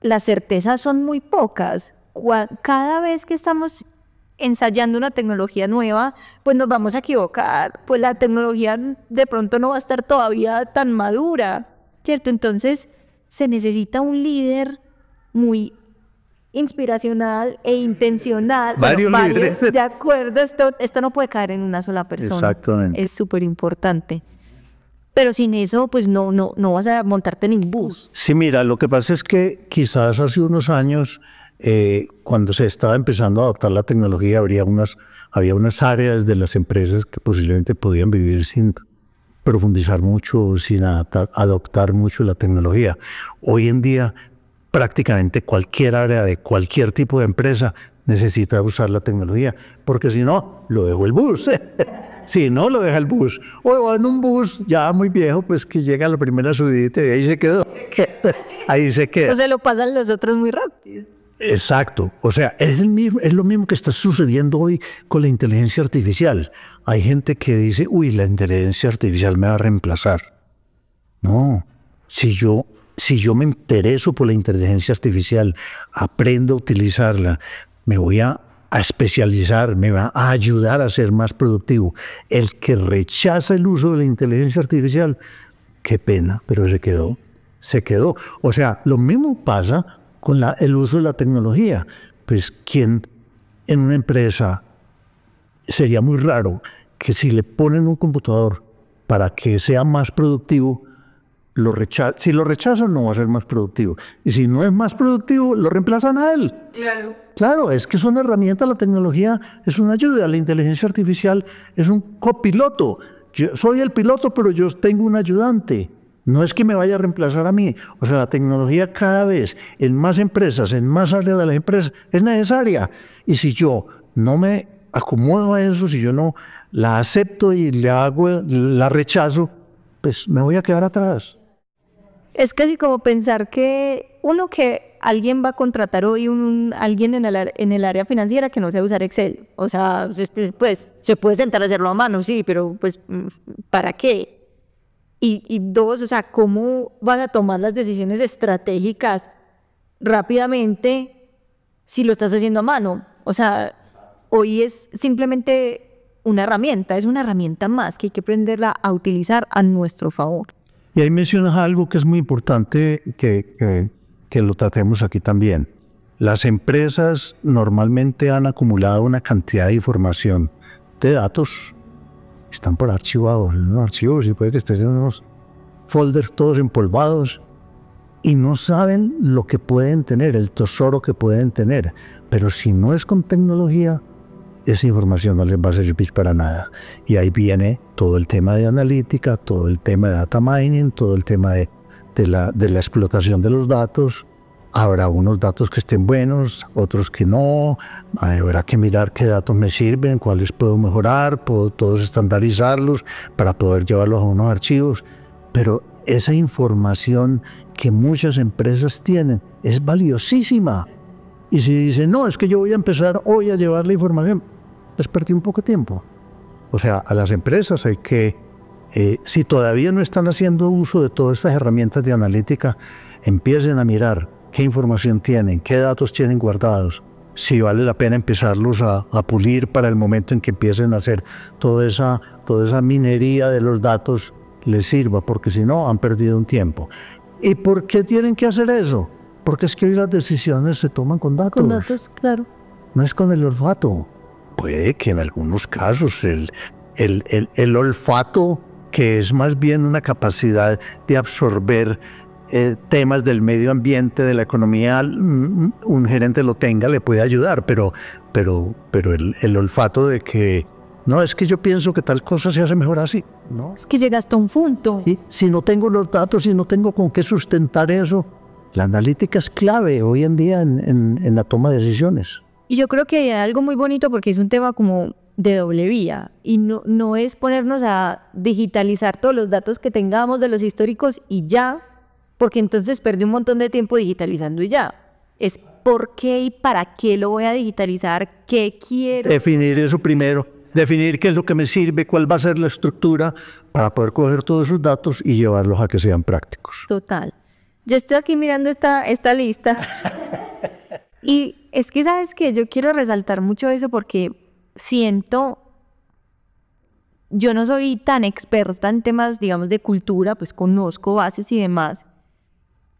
las certezas son muy pocas. Cada vez que estamos ensayando una tecnología nueva, pues nos vamos a equivocar, pues la tecnología de pronto no va a estar todavía tan madura, ¿cierto? Entonces se necesita un líder muy inspiracional e intencional. Varios líderes. De acuerdo, esto no puede caer en una sola persona. Exactamente. Es súper importante. Pero sin eso, pues no vas a montarte en ningún bus. Sí, mira, lo que pasa es que quizás hace unos años, cuando se estaba empezando a adoptar la tecnología, había unas áreas de las empresas que posiblemente podían vivir sin profundizar mucho, sin adoptar mucho la tecnología. Hoy en día, prácticamente cualquier área de cualquier tipo de empresa necesita usar la tecnología, porque si no, lo dejó el bus. Si no, lo deja el bus. O va en un bus ya muy viejo, pues que llega a la primera subidita y ahí se quedó. Ahí se queda. O se lo pasan los otros muy rápido. Exacto. O sea, es lo mismo que está sucediendo hoy con la inteligencia artificial. Hay gente que dice, uy, la inteligencia artificial me va a reemplazar. No. Si yo me intereso por la inteligencia artificial, aprendo a utilizarla, me voy a especializar, me va a ayudar a ser más productivo. El que rechaza el uso de la inteligencia artificial, qué pena, pero se quedó. O sea, lo mismo pasa con el uso de la tecnología. Pues quien en una empresa sería muy raro que si le ponen un computador para que sea más productivo, si lo rechazan no va a ser más productivo. Y si no es más productivo, lo reemplazan a él. Claro, es que es una herramienta, la tecnología es una ayuda. La inteligencia artificial es un copiloto. Yo soy el piloto, pero yo tengo un ayudante. No es que me vaya a reemplazar a mí. O sea, la tecnología cada vez en más empresas, en más áreas de las empresas, es necesaria. Y si yo no me acomodo a eso, si yo no la acepto y la rechazo, pues me voy a quedar atrás. Es casi como pensar que alguien va a contratar hoy alguien en el área financiera que no sabe usar Excel. O sea, pues se puede sentar a hacerlo a mano, sí, pero pues ¿para qué? Y dos, o sea, ¿cómo vas a tomar las decisiones estratégicas rápidamente si lo estás haciendo a mano? O sea, hoy es simplemente una herramienta, es una herramienta más que hay que aprenderla a utilizar a nuestro favor. Y ahí mencionas algo que es muy importante que lo tratemos aquí también. Las empresas normalmente han acumulado una cantidad de información, de datos, están por archivados en unos archivos y puede que estén en unos folders todos empolvados y no saben lo que pueden tener, el tesoro que pueden tener. Pero si no es con tecnología, esa información no les va a servir para nada. Y ahí viene todo el tema de analítica, todo el tema de data mining, todo el tema de la explotación de los datos. Habrá unos datos que estén buenos, otros que no. Habrá que mirar qué datos me sirven, cuáles puedo mejorar, puedo todos estandarizarlos para poder llevarlos a unos archivos. Pero esa información que muchas empresas tienen es valiosísima. Y si dicen, no, es que yo voy a empezar hoy a llevar la información, pues perdí un poco de tiempo. O sea, a las empresas hay que, si todavía no están haciendo uso de todas estas herramientas de analítica, empiecen a mirar qué información tienen, qué datos tienen guardados, si vale la pena empezarlos a pulir para el momento en que empiecen a hacer toda esa minería de los datos les sirva, porque si no, han perdido un tiempo. ¿Y por qué tienen que hacer eso? Porque es que hoy las decisiones se toman con datos. Con datos, claro. No es con el olfato. Puede que en algunos casos el olfato, que es más bien una capacidad de absorber temas del medio ambiente, de la economía, un gerente lo tenga, le puede ayudar, pero el olfato de que no, es que yo pienso que tal cosa se hace mejor así, ¿no? Es que llega hasta un punto. ¿Sí? Si no tengo los datos, si no tengo con qué sustentar eso, la analítica es clave hoy en día en la toma de decisiones. Y yo creo que hay algo muy bonito porque es un tema como de doble vía y no es ponernos a digitalizar todos los datos que tengamos de los históricos y ya, porque entonces perdí un montón de tiempo digitalizando y ya. Es por qué y para qué lo voy a digitalizar, qué quiero. Definir eso primero, definir qué es lo que me sirve, cuál va a ser la estructura para poder coger todos esos datos y llevarlos a que sean prácticos. Total. Yo estoy aquí mirando esta lista y es que, ¿sabes qué? Yo quiero resaltar mucho eso porque siento, yo no soy tan experta en temas, digamos, de cultura, pues conozco bases y demás,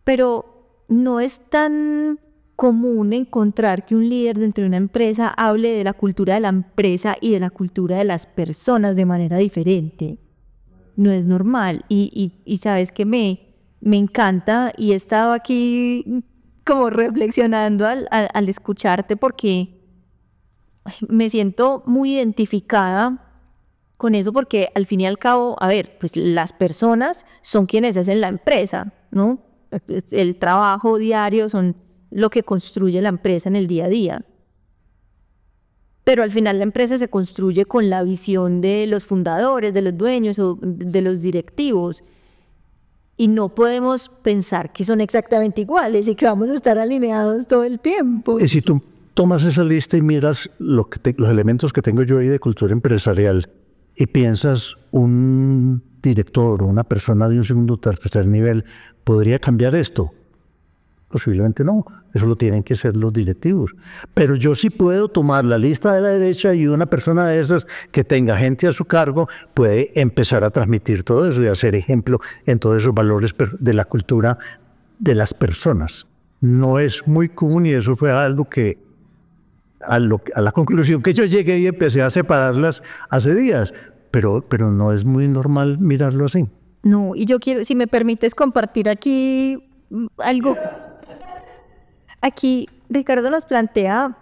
pero no es tan común encontrar que un líder dentro de una empresa hable de la cultura de la empresa y de la cultura de las personas de manera diferente. No es normal y sabes que me encanta y he estado aquí como reflexionando al escucharte porque me siento muy identificada con eso porque al fin y al cabo, a ver, pues las personas son quienes hacen la empresa, ¿no? El trabajo diario son lo que construye la empresa en el día a día. Pero al final la empresa se construye con la visión de los fundadores, de los dueños o de los directivos. Y no podemos pensar que son exactamente iguales y que vamos a estar alineados todo el tiempo. Y si tú tomas esa lista y miras los elementos que tengo yo ahí de cultura empresarial y piensas un director o una persona de un segundo o tercer nivel, ¿podría cambiar esto? Posiblemente no, eso lo tienen que ser los directivos. Pero yo sí puedo tomar la lista de la derecha y una persona de esas que tenga gente a su cargo puede empezar a transmitir todo eso y hacer ejemplo en todos esos valores de la cultura de las personas. No es muy común y eso fue algo que a la conclusión que yo llegué y empecé a separarlas hace días, pero no es muy normal mirarlo así. No, y yo quiero, si me permites compartir aquí algo. Aquí Ricardo nos plantea,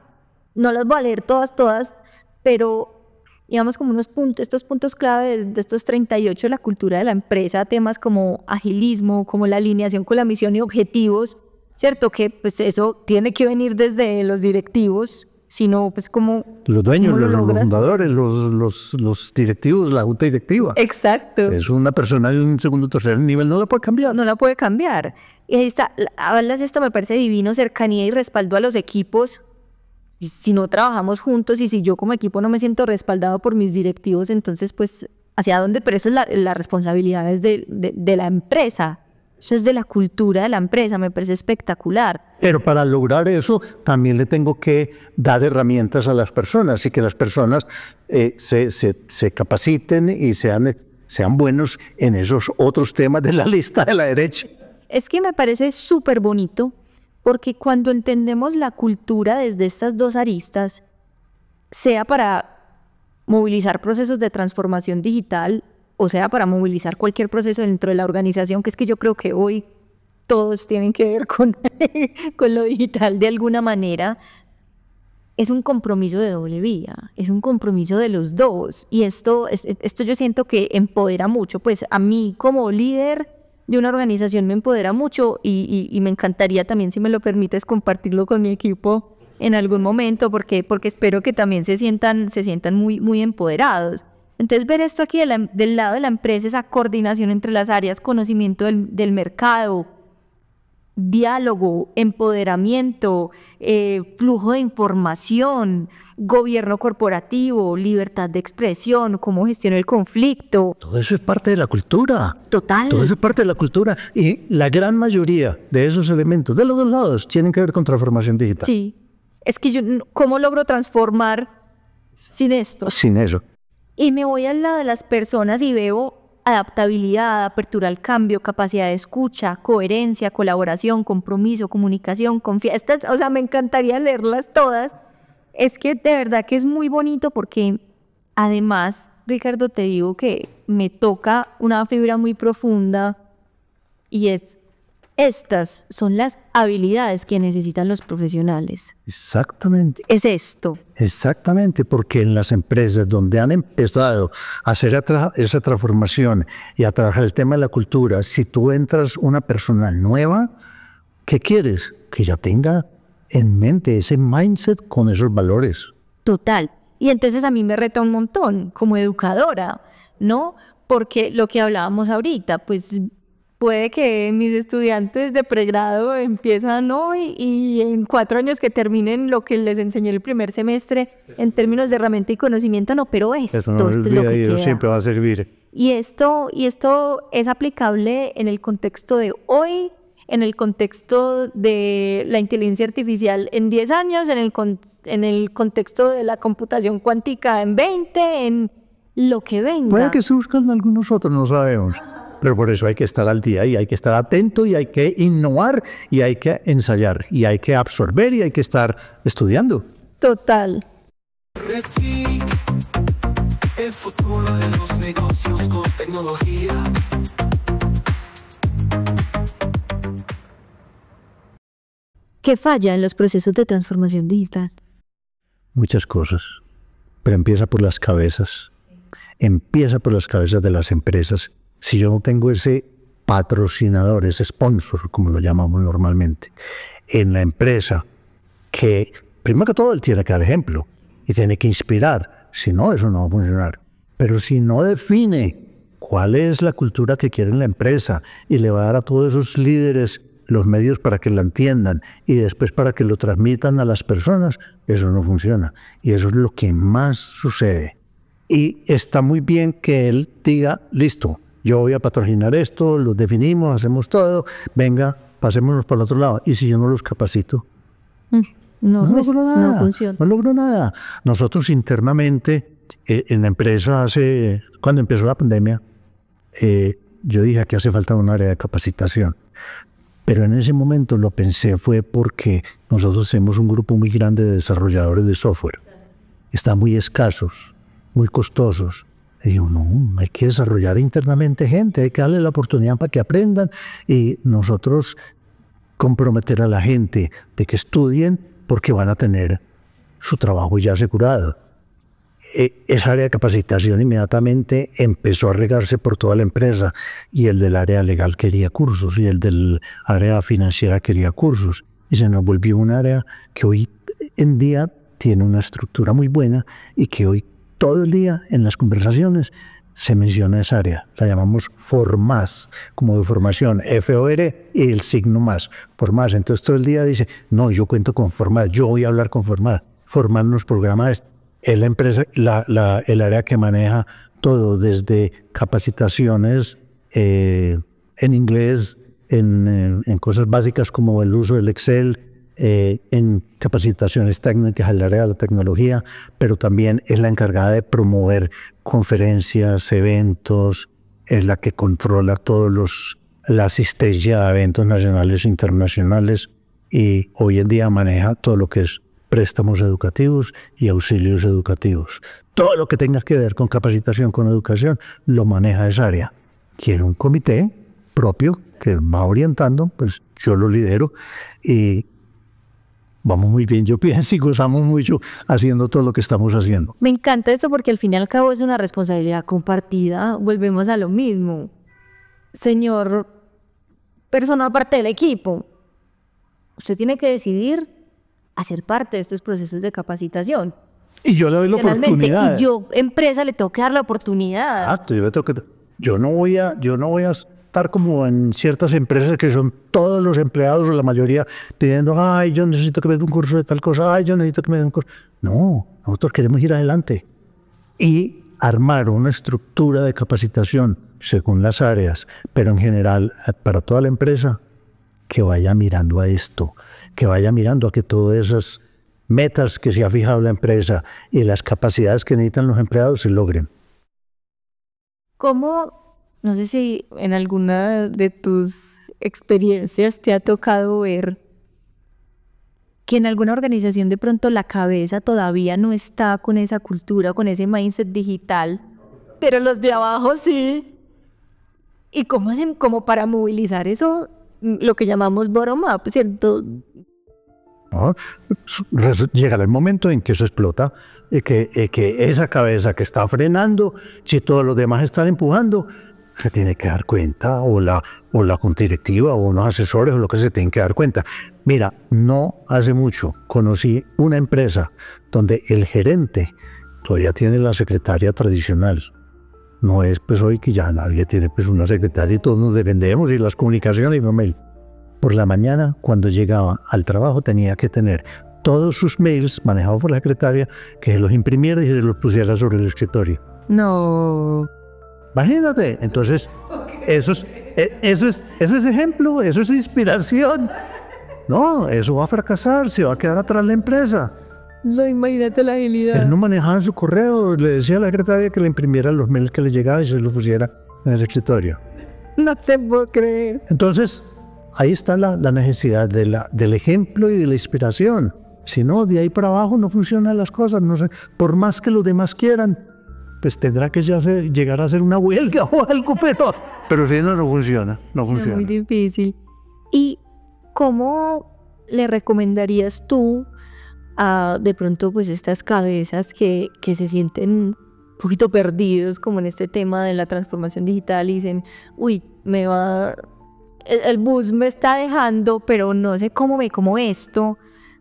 no las voy a leer todas, pero digamos como unos puntos, estos puntos clave de estos 38 de la cultura de la empresa, temas como agilismo, como la alineación con la misión y objetivos, ¿cierto? Que pues eso tiene que venir desde los directivos, sino pues como... Los dueños, los fundadores, los directivos, la junta directiva. Exacto. Es una persona de un segundo o tercer nivel, no la puede cambiar. No la puede cambiar. Y ahí está, hablas de esto, me parece divino, cercanía y respaldo a los equipos. Si no trabajamos juntos y si yo como equipo no me siento respaldado por mis directivos, entonces pues hacia dónde, pero eso es la responsabilidad es de la empresa. Eso es de la cultura de la empresa, me parece espectacular. Pero para lograr eso también le tengo que dar herramientas a las personas y que las personas se capaciten y sean buenos en esos otros temas de la lista de la derecha. Es que me parece súper bonito porque cuando entendemos la cultura desde estas dos aristas, sea para movilizar procesos de transformación digital, o sea, para movilizar cualquier proceso dentro de la organización, que es que yo creo que hoy todos tienen que ver con lo digital de alguna manera, es un compromiso de doble vía, es un compromiso de los dos. Y esto yo siento que empodera mucho. Pues a mí como líder de una organización me empodera mucho y me encantaría también, si me lo permites, compartirlo con mi equipo en algún momento, porque espero que también se sientan muy, muy empoderados. Entonces, ver esto aquí del lado de la empresa, esa coordinación entre las áreas, conocimiento del mercado, diálogo, empoderamiento, flujo de información, gobierno corporativo, libertad de expresión, cómo gestionar el conflicto. Todo eso es parte de la cultura. Total. Todo eso es parte de la cultura. Y la gran mayoría de esos elementos, de los dos lados, tienen que ver con transformación digital. Sí. Es que yo, ¿cómo logro transformar sin esto? Sin eso. Y me voy al lado de las personas y veo adaptabilidad, apertura al cambio, capacidad de escucha, coherencia, colaboración, compromiso, comunicación, confianza. O sea, me encantaría leerlas todas. Es que de verdad que es muy bonito porque además, Ricardo, te digo que me toca una fibra muy profunda y estas son las habilidades que necesitan los profesionales. Exactamente. Es esto. Exactamente, porque en las empresas donde han empezado a hacer esa transformación y a trabajar el tema de la cultura, si tú entras una persona nueva, ¿qué quieres? Que ya tenga en mente ese mindset con esos valores. Total. Y entonces a mí me reta un montón como educadora, ¿no? Porque lo que hablábamos ahorita, pues puede que mis estudiantes de pregrado empiezan hoy y en 4 años que terminen lo que les enseñé el primer semestre en términos de herramienta y conocimiento, no, pero esto es lo que queda. Siempre va a servir. Y esto es aplicable en el contexto de hoy, en el contexto de la inteligencia artificial en 10 años, en el contexto de la computación cuántica en 20, en lo que venga. Puede que surjan algunos otros, no sabemos. Pero por eso hay que estar al día y hay que estar atento y hay que innovar y hay que ensayar y hay que absorber y hay que estar estudiando. Total. Retic, el futuro de los negocios con tecnología. ¿Qué falla en los procesos de transformación digital? Muchas cosas, pero empieza por las cabezas. Empieza por las cabezas de las empresas. Si yo no tengo ese patrocinador, ese sponsor, como lo llamamos normalmente, en la empresa, que primero que todo él tiene que dar ejemplo y tiene que inspirar, si no, eso no va a funcionar. Pero si no define cuál es la cultura que quiere en la empresa y le va a dar a todos esos líderes los medios para que la entiendan y después para que lo transmitan a las personas, eso no funciona. Y eso es lo que más sucede. Y está muy bien que él diga, listo, yo voy a patrocinar esto, lo definimos, hacemos todo, venga, pasémonos para el otro lado. Y si yo no los capacito, no logro nada, no funciona. No logro nada. Nosotros internamente, en la empresa, cuando empezó la pandemia, yo dije que hace falta un área de capacitación. Pero en ese momento lo pensé fue porque nosotros somos un grupo muy grande de desarrolladores de software. Están muy escasos, muy costosos. Y digo, no, hay que desarrollar internamente gente, hay que darle la oportunidad para que aprendan y nosotros comprometer a la gente de que estudien porque van a tener su trabajo ya asegurado. Esa área de capacitación inmediatamente empezó a regarse por toda la empresa y el del área legal quería cursos y el del área financiera quería cursos y se nos volvió un área que hoy en día tiene una estructura muy buena y que hoy todo el día en las conversaciones se menciona esa área. La llamamos FORMAS, como de formación, F-O-R y el signo más, FORMAS. Entonces todo el día dice, no, yo cuento con FORMAS, yo voy a hablar con FORMAS. FORMAS nos programa esto. es la empresa, el área que maneja todo, desde capacitaciones en inglés, en cosas básicas como el uso del Excel, en capacitaciones técnicas al área de la tecnología, pero también es la encargada de promover conferencias, eventos, es la que controla la asistencia a eventos nacionales e internacionales, y hoy en día maneja todo lo que es préstamos educativos y auxilios educativos. Todo lo que tenga que ver con capacitación, con educación, lo maneja esa área. Tiene un comité propio que va orientando, pues yo lo lidero y vamos muy bien, yo pienso, y gozamos mucho haciendo todo lo que estamos haciendo. Me encanta eso porque al fin y al cabo es una responsabilidad compartida. Volvemos a lo mismo. Señor, persona parte del equipo, usted tiene que decidir hacer parte de estos procesos de capacitación. Y yo le doy la oportunidad. Y yo, empresa, le tengo que dar la oportunidad. Exacto, yo no voy a estar como en ciertas empresas que son todos los empleados o la mayoría pidiendo, ay, yo necesito que me dé un curso de tal cosa, ay, yo necesito que me dé un curso. No, nosotros queremos ir adelante y armar una estructura de capacitación según las áreas, pero en general para toda la empresa, que vaya mirando a esto, que vaya mirando a que todas esas metas que se ha fijado la empresa y las capacidades que necesitan los empleados se logren. ¿Cómo, no sé si en alguna de tus experiencias te ha tocado ver que en alguna organización de pronto la cabeza todavía no está con esa cultura, con ese mindset digital, pero los de abajo sí? ¿Y cómo hacen como para movilizar eso, lo que llamamos bottom-up, ¿cierto? ¿No? Llegará el momento en que eso explota, que esa cabeza que está frenando, si todos los demás están empujando, se tiene que dar cuenta, o la directiva o unos asesores o lo que se tienen que dar cuenta. Mira, no hace mucho conocí una empresa donde el gerente todavía tiene la secretaria tradicional. No es pues hoy que ya nadie tiene pues una secretaria y todos nos dependemos, y las comunicaciones y no mail. Por la mañana, cuando llegaba al trabajo, tenía que tener todos sus mails manejados por la secretaria, que se los imprimiera y se los pusiera sobre el escritorio. No. Imagínate. Entonces, eso es ejemplo, eso es inspiración. No, eso va a fracasar, se va a quedar atrás la empresa. No, imagínate la agilidad. Él no manejaba su correo, le decía a la secretaria que le imprimiera los mails que le llegaban y se los pusiera en el escritorio. No te puedo creer. Entonces, ahí está la necesidad del ejemplo y de la inspiración. Si no, de ahí para abajo no funcionan las cosas. No sé, por más que los demás quieran, pues tendrá que llegar a hacer una huelga o algo, pero si no, no funciona. No funciona. Es muy difícil. ¿Y cómo le recomendarías tú a de pronto pues estas cabezas que se sienten un poquito perdidos como en este tema de la transformación digital y dicen, uy, el bus me está dejando, pero no sé cómo me como esto?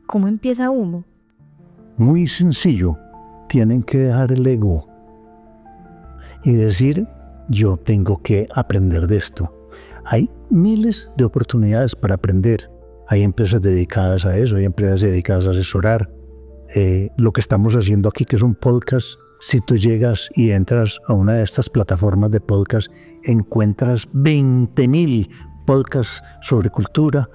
¿Cómo empieza uno? Muy sencillo. Tienen que dejar el ego y decir, yo tengo que aprender de esto. Hay miles de oportunidades para aprender. Hay empresas dedicadas a eso, hay empresas dedicadas a asesorar. Lo que estamos haciendo aquí, que es un podcast, si tú llegas y entras a una de estas plataformas de podcast, encuentras 20.000 podcasts sobre cultura.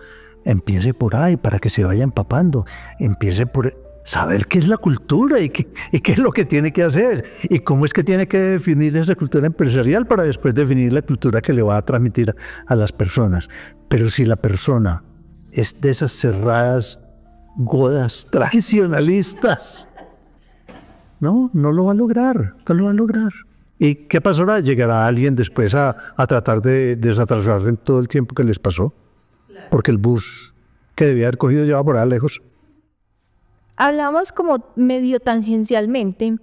Empiece por ahí para que se vaya empapando. Empiece por saber qué es la cultura y qué es lo que tiene que hacer y cómo es que tiene que definir esa cultura empresarial para después definir la cultura que le va a transmitir a las personas. Pero si la persona es de esas cerradas godas tradicionalistas, no lo va a lograr, no lo va a lograr. ¿Y qué pasará? Llegará alguien después a tratar de desatrasar en todo el tiempo que les pasó, porque el bus que debía haber cogido lleva por allá lejos. Hablamos como medio tangencialmente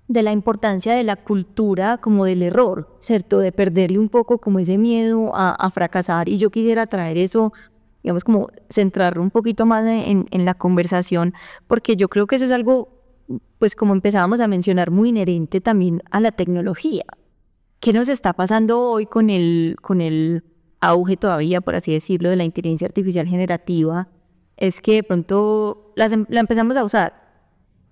de la importancia de la cultura como del error, ¿cierto? De perderle un poco como ese miedo a fracasar, y yo quisiera traer eso, digamos, como centrarlo un poquito más en la conversación, porque yo creo que eso es algo, pues como empezábamos a mencionar, muy inherente también a la tecnología. ¿Qué nos está pasando hoy con el auge todavía, por así decirlo, de la inteligencia artificial generativa? Es que de pronto la empezamos a usar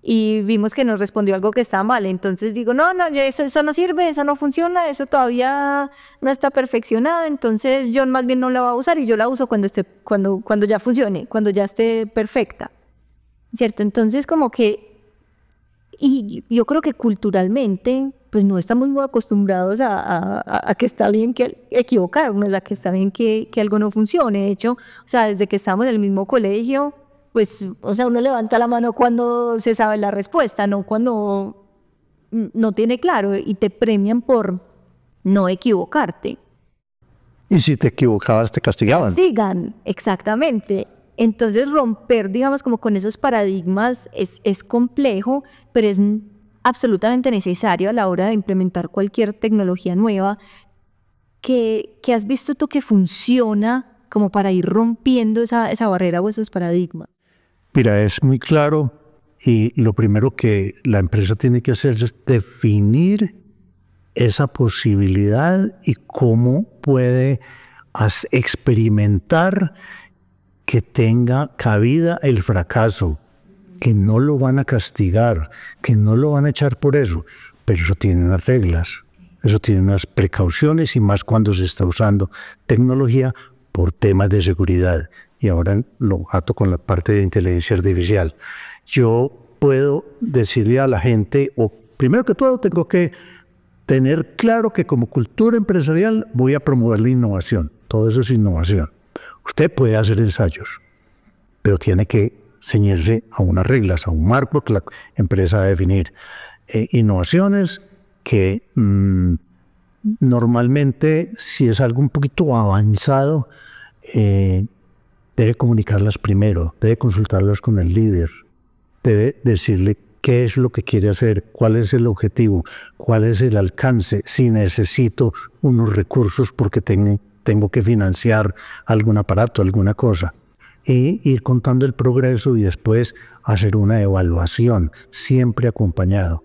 y vimos que nos respondió algo que estaba mal. Entonces digo, no, eso no sirve, eso no funciona, eso todavía no está perfeccionado, entonces yo más bien no la voy a usar y yo la uso cuando ya funcione, cuando ya esté perfecta, ¿cierto? Entonces como que, y yo creo que culturalmente pues no estamos muy acostumbrados a que está bien que equivocarnos, a que está bien que algo no funcione. De hecho, o sea, desde que estamos en el mismo colegio, pues, o sea, uno levanta la mano cuando se sabe la respuesta, no cuando no tiene claro, y te premian por no equivocarte. Y si te equivocabas, te castigaban. Castigan, exactamente. Entonces romper, digamos, como con esos paradigmas es complejo, pero es absolutamente necesario a la hora de implementar cualquier tecnología nueva. ¿Qué has visto tú que funciona como para ir rompiendo esa barrera o esos paradigmas? Mira, es muy claro, y lo primero que la empresa tiene que hacer es definir esa posibilidad y cómo puede experimentar que tenga cabida el fracaso, que no lo van a castigar, que no lo van a echar por eso, pero eso tiene unas reglas, eso tiene unas precauciones, y más cuando se está usando tecnología por temas de seguridad. Y ahora lo ato con la parte de inteligencia artificial. Yo puedo decirle a la gente, o primero que todo tengo que tener claro que como cultura empresarial voy a promover la innovación. Todo eso es innovación. Usted puede hacer ensayos, pero tiene que ceñirse a unas reglas, a un marco que la empresa va a definir. Innovaciones que normalmente, si es algo un poquito avanzado, debe comunicarlas primero, debe consultarlas con el líder, debe decirle qué es lo que quiere hacer, cuál es el objetivo, cuál es el alcance, si necesito unos recursos porque tengo que financiar algún aparato, alguna cosa. Y ir contando el progreso y después hacer una evaluación, siempre acompañado.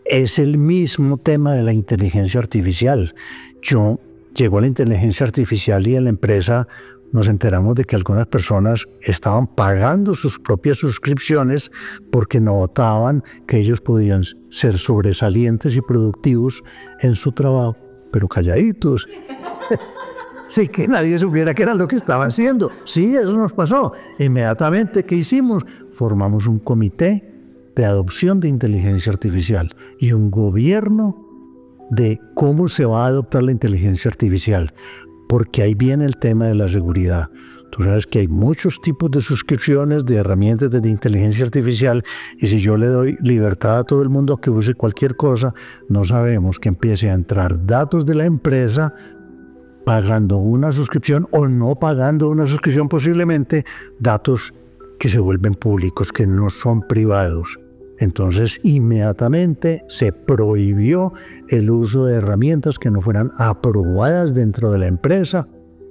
Es el mismo tema de la inteligencia artificial. Llegó la inteligencia artificial y en la empresa nos enteramos de que algunas personas estaban pagando sus propias suscripciones porque notaban que ellos podían ser sobresalientes y productivos en su trabajo, pero calladitos. Sí, que nadie supiera qué era lo que estaban haciendo. Sí, eso nos pasó. Inmediatamente, ¿qué hicimos? Formamos un comité de adopción de inteligencia artificial y un gobierno de cómo se va a adoptar la inteligencia artificial, porque ahí viene el tema de la seguridad. Tú sabes que hay muchos tipos de suscripciones de herramientas de inteligencia artificial, y si yo le doy libertad a todo el mundo a que use cualquier cosa, no sabemos que empiece a entrar datos de la empresa pagando una suscripción o no pagando una suscripción, posiblemente datos que se vuelven públicos, que no son privados. Entonces, inmediatamente se prohibió el uso de herramientas que no fueran aprobadas dentro de la empresa.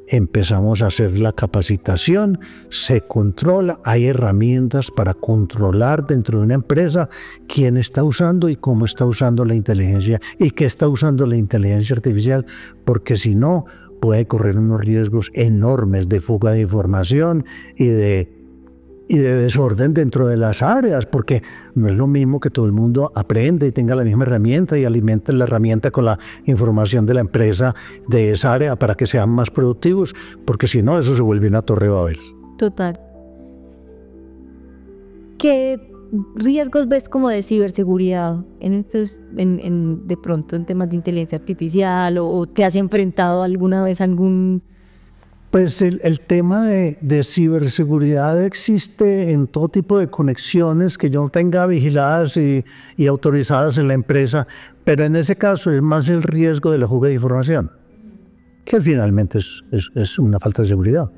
Empezamos a hacer la capacitación, se controla, hay herramientas para controlar dentro de una empresa quién está usando y cómo está usando la inteligencia y qué está usando la inteligencia artificial, porque si no, puede correr unos riesgos enormes de fuga de información y de desorden dentro de las áreas, porque no es lo mismo que todo el mundo aprenda y tenga la misma herramienta y alimente la herramienta con la información de la empresa de esa área para que sean más productivos, porque si no, eso se vuelve una torre Babel. Total. ¿Qué riesgos ves como de ciberseguridad de pronto en temas de inteligencia artificial, o te has enfrentado alguna vez a algún? Pues el tema de ciberseguridad existe en todo tipo de conexiones que yo tenga vigiladas y autorizadas en la empresa, pero en ese caso es más el riesgo de la fuga de información, que finalmente es una falta de seguridad,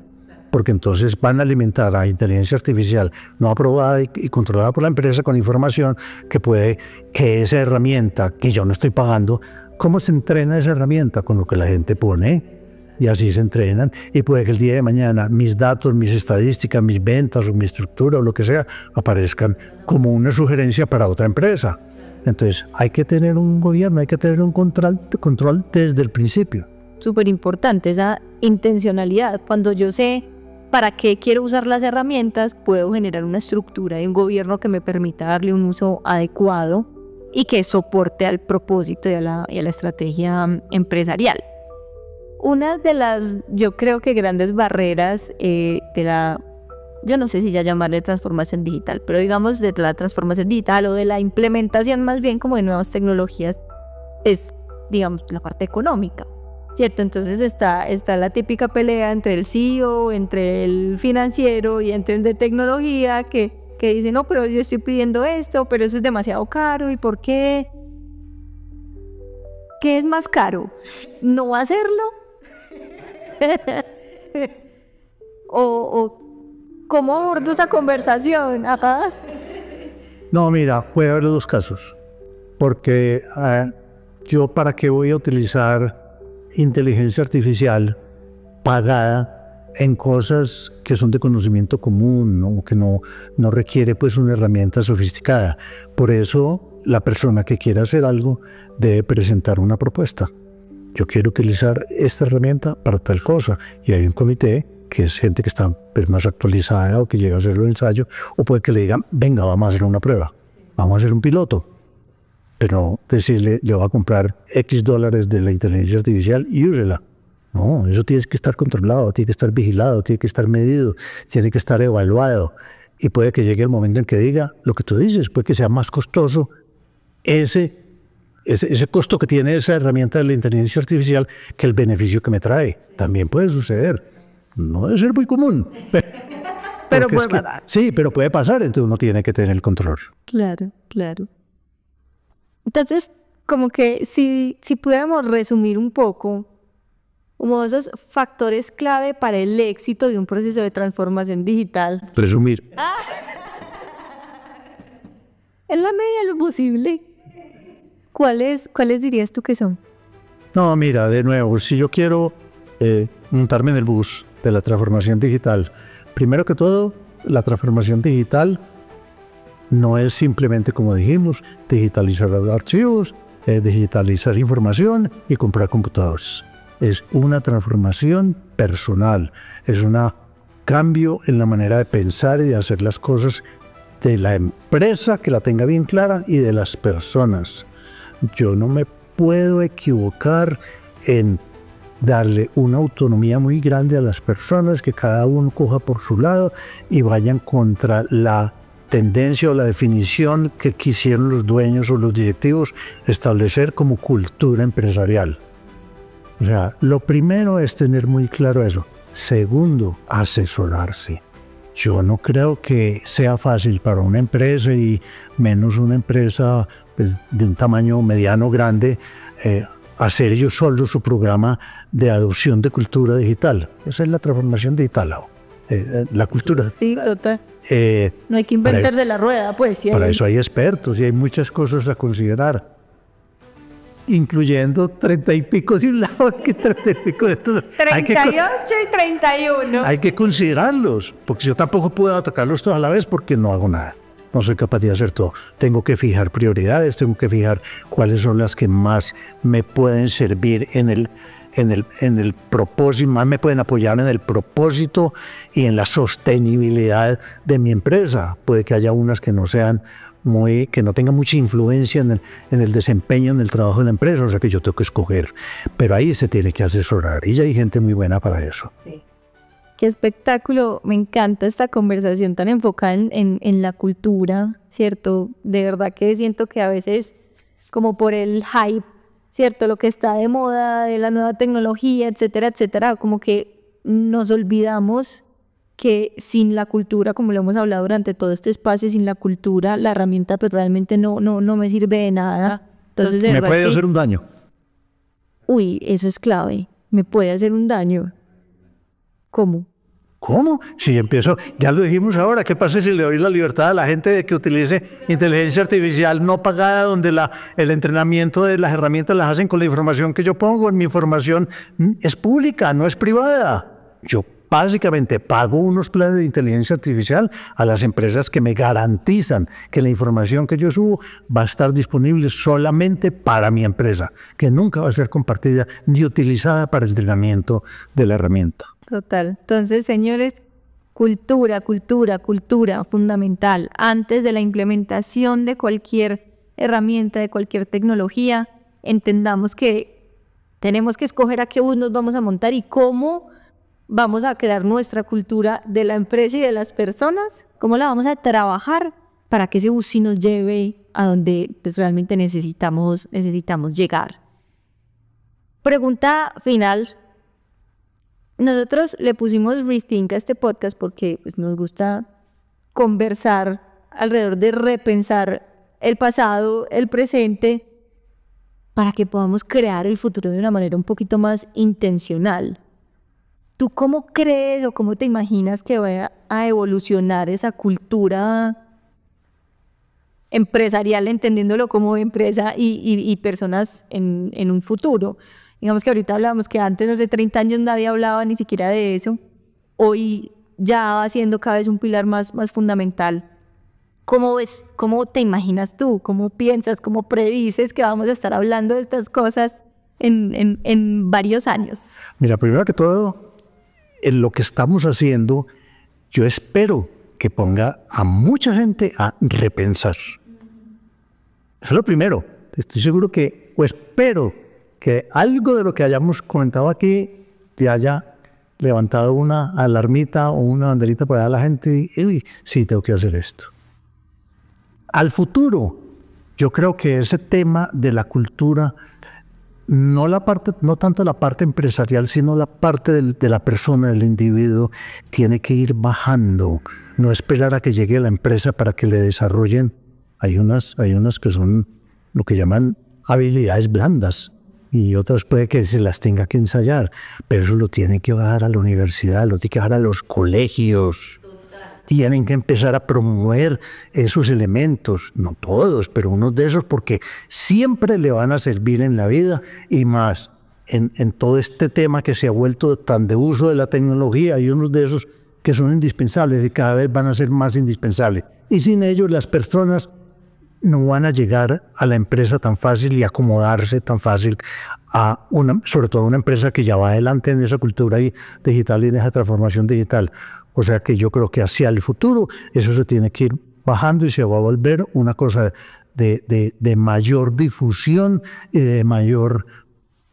porque entonces van a alimentar a inteligencia artificial no aprobada y controlada por la empresa con información que esa herramienta que yo no estoy pagando, ¿cómo se entrena esa herramienta? Con lo que la gente pone. Y así se entrenan, y puede que el día de mañana mis datos, mis estadísticas, mis ventas o mi estructura o lo que sea aparezcan como una sugerencia para otra empresa. Entonces hay que tener un gobierno, hay que tener un control desde el principio. Súper importante esa intencionalidad. Cuando yo sé ¿para qué quiero usar las herramientas? Puedo generar una estructura de un gobierno que me permita darle un uso adecuado y que soporte al propósito y a la estrategia empresarial. Una de las, yo creo que grandes barreras yo no sé si ya llamarle transformación digital, pero digamos de la transformación digital o de la implementación más bien como de nuevas tecnologías, es, digamos, la parte económica, ¿cierto? Entonces está la típica pelea entre el CEO, entre el financiero y entre el de tecnología que dice, no, pero yo estoy pidiendo esto, pero eso es demasiado caro, ¿y por qué? ¿Qué es más caro? ¿No hacerlo? o ¿cómo abordo esa conversación? No, mira, puede haber dos casos. Porque yo, ¿para qué voy a utilizar inteligencia artificial pagada en cosas que son de conocimiento común, ¿no? Que no requiere pues una herramienta sofisticada? Por eso la persona que quiera hacer algo debe presentar una propuesta. Yo quiero utilizar esta herramienta para tal cosa, y hay un comité que es gente que está más actualizada o que llega a hacer un ensayo, o puede que le digan, venga, vamos a hacer una prueba, vamos a hacer un piloto, pero decirle, le voy a comprar X dólares de la inteligencia artificial y úsela. No, eso tiene que estar controlado, tiene que estar vigilado, tiene que estar medido, tiene que estar evaluado, y puede que llegue el momento en que diga lo que tú dices, puede que sea más costoso ese costo que tiene esa herramienta de la inteligencia artificial que el beneficio que me trae. También puede suceder. No debe ser muy común. Pero puede pasar. Sí, pero puede pasar, entonces uno tiene que tener el control. Claro. Entonces, como que si pudiéramos resumir un poco, como esos factores clave para el éxito de un proceso de transformación digital. Resumir. En la medida de lo posible, ¿cuáles dirías tú que son? No, mira, de nuevo, si yo quiero montarme en el bus de la transformación digital, primero que todo, la transformación digital no es simplemente, como dijimos, digitalizar archivos, digitalizar información y comprar computadores. Es una transformación personal, es un cambio en la manera de pensar y de hacer las cosas de la empresa, que la tenga bien clara, y de las personas. Yo no me puedo equivocar en darle una autonomía muy grande a las personas, que cada uno coja por su lado y vayan contra la tendencia o la definición que quisieron los dueños o los directivos establecer como cultura empresarial. O sea, lo primero es tener muy claro eso. Segundo, asesorarse. Yo no creo que sea fácil para una empresa, y menos una empresa pues, de un tamaño mediano grande, hacer ellos solos su programa de adopción de cultura digital. Esa es la transformación digital, la cultura. Sí, total. No hay que inventarse la rueda, pues. Sí, para eso hay expertos y hay muchas cosas a considerar, incluyendo 30 y pico de un lado, que 30 y pico de todo. 38 y 31. Hay que considerarlos, porque yo tampoco puedo atacarlos todos a la vez porque no hago nada. No soy capaz de hacer todo. Tengo que fijar prioridades, tengo que fijar cuáles son las que más me pueden servir en el propósito, más me pueden apoyar en el propósito y en la sostenibilidad de mi empresa. Puede que haya unas que no sean que no tengan mucha influencia en el desempeño, en el trabajo de la empresa, o sea que yo tengo que escoger. Pero ahí se tiene que asesorar y ya hay gente muy buena para eso. Sí. Qué espectáculo, me encanta esta conversación tan enfocada en la cultura, ¿cierto? De verdad que siento que a veces, como por el hype, ¿cierto? Lo que está de moda, de la nueva tecnología, etcétera, etcétera, como que nos olvidamos que sin la cultura, como lo hemos hablado durante todo este espacio, sin la cultura, la herramienta pues realmente no me sirve de nada. Entonces, de me verdad puede hacer un daño. Uy, eso es clave, me puede hacer un daño. ¿Cómo? ¿Cómo? Si empiezo, ya lo dijimos ahora, ¿qué pasa si le doy la libertad a la gente de que utilice inteligencia artificial no pagada, donde el entrenamiento de las herramientas las hacen con la información que yo pongo? Mi información es pública, no es privada. Yo básicamente pago unos planes de inteligencia artificial a las empresas que me garantizan que la información que yo subo va a estar disponible solamente para mi empresa, que nunca va a ser compartida ni utilizada para el entrenamiento de la herramienta. Total. Entonces, señores, cultura, fundamental. Antes de la implementación de cualquier herramienta, de cualquier tecnología, entendamos que tenemos que escoger a qué bus nos vamos a montar y cómo vamos a crear nuestra cultura de la empresa y de las personas, cómo la vamos a trabajar para que ese bus sí nos lleve a donde pues, realmente necesitamos llegar. Pregunta final. Nosotros le pusimos Rethink a este podcast porque pues, nos gusta conversar alrededor de repensar el pasado, el presente, para que podamos crear el futuro de una manera un poquito más intencional. ¿Tú cómo crees o cómo te imaginas que vaya a evolucionar esa cultura empresarial, entendiéndolo como empresa y personas en un futuro? Digamos que ahorita hablábamos que antes, hace 30 años, nadie hablaba ni siquiera de eso. Hoy ya va siendo cada vez un pilar más fundamental. ¿Cómo ves? ¿Cómo te imaginas tú? ¿Cómo piensas? ¿Cómo predices que vamos a estar hablando de estas cosas en varios años? Mira, primero que todo, en lo que estamos haciendo, yo espero que ponga a mucha gente a repensar. Eso es lo primero. Estoy seguro que, o espero que algo de lo que hayamos comentado aquí te haya levantado una alarmita o una banderita para la gente y, uy, sí, tengo que hacer esto. Al futuro, yo creo que ese tema de la cultura, no tanto la parte empresarial, sino la parte de la persona, del individuo, tiene que ir bajando. No esperar a que llegue la empresa para que le desarrollen. Hay unas que son lo que llaman habilidades blandas y otras puede que se las tenga que ensayar, pero eso lo tiene que bajar a la universidad, lo tiene que bajar a los colegios. Tienen que empezar a promover esos elementos, no todos, pero unos de esos, porque siempre le van a servir en la vida y más en todo este tema que se ha vuelto tan de uso de la tecnología. Hay unos de esos que son indispensables y cada vez van a ser más indispensables. Y sin ellos las personas no van a llegar a la empresa tan fácil y acomodarse tan fácil a sobre todo a una empresa que ya va adelante en esa cultura digital y en esa transformación digital. O sea que yo creo que hacia el futuro eso se tiene que ir bajando y se va a volver una cosa de mayor difusión y de mayor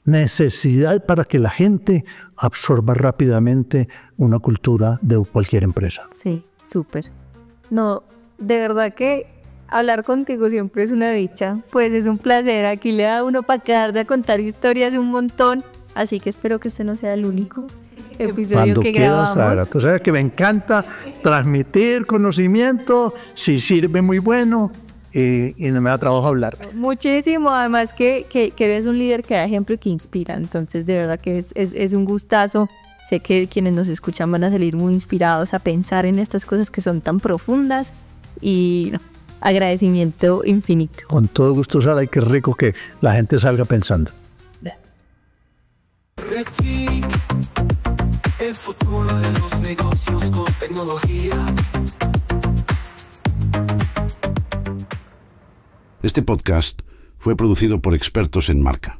necesidad para que la gente absorba rápidamente una cultura de cualquier empresa. Sí, súper. No, de verdad que hablar contigo siempre es una dicha, pues es un placer. Aquí le da uno para quedar a contar historias un montón, así que espero que este no sea el único episodio Cuando que quieras, grabamos. Sara. Tú sabes que me encanta transmitir conocimiento, si sirve muy bueno y no me da trabajo hablar. Muchísimo, además que eres un líder que da ejemplo y que inspira, entonces de verdad que es un gustazo. Sé que quienes nos escuchan van a salir muy inspirados a pensar en estas cosas que son tan profundas y no, agradecimiento infinito. Con todo gusto, Sara, y qué rico que la gente salga pensando. Rethink, el futuro de los negocios con tecnología. Este podcast fue producido por Expertos en Marca.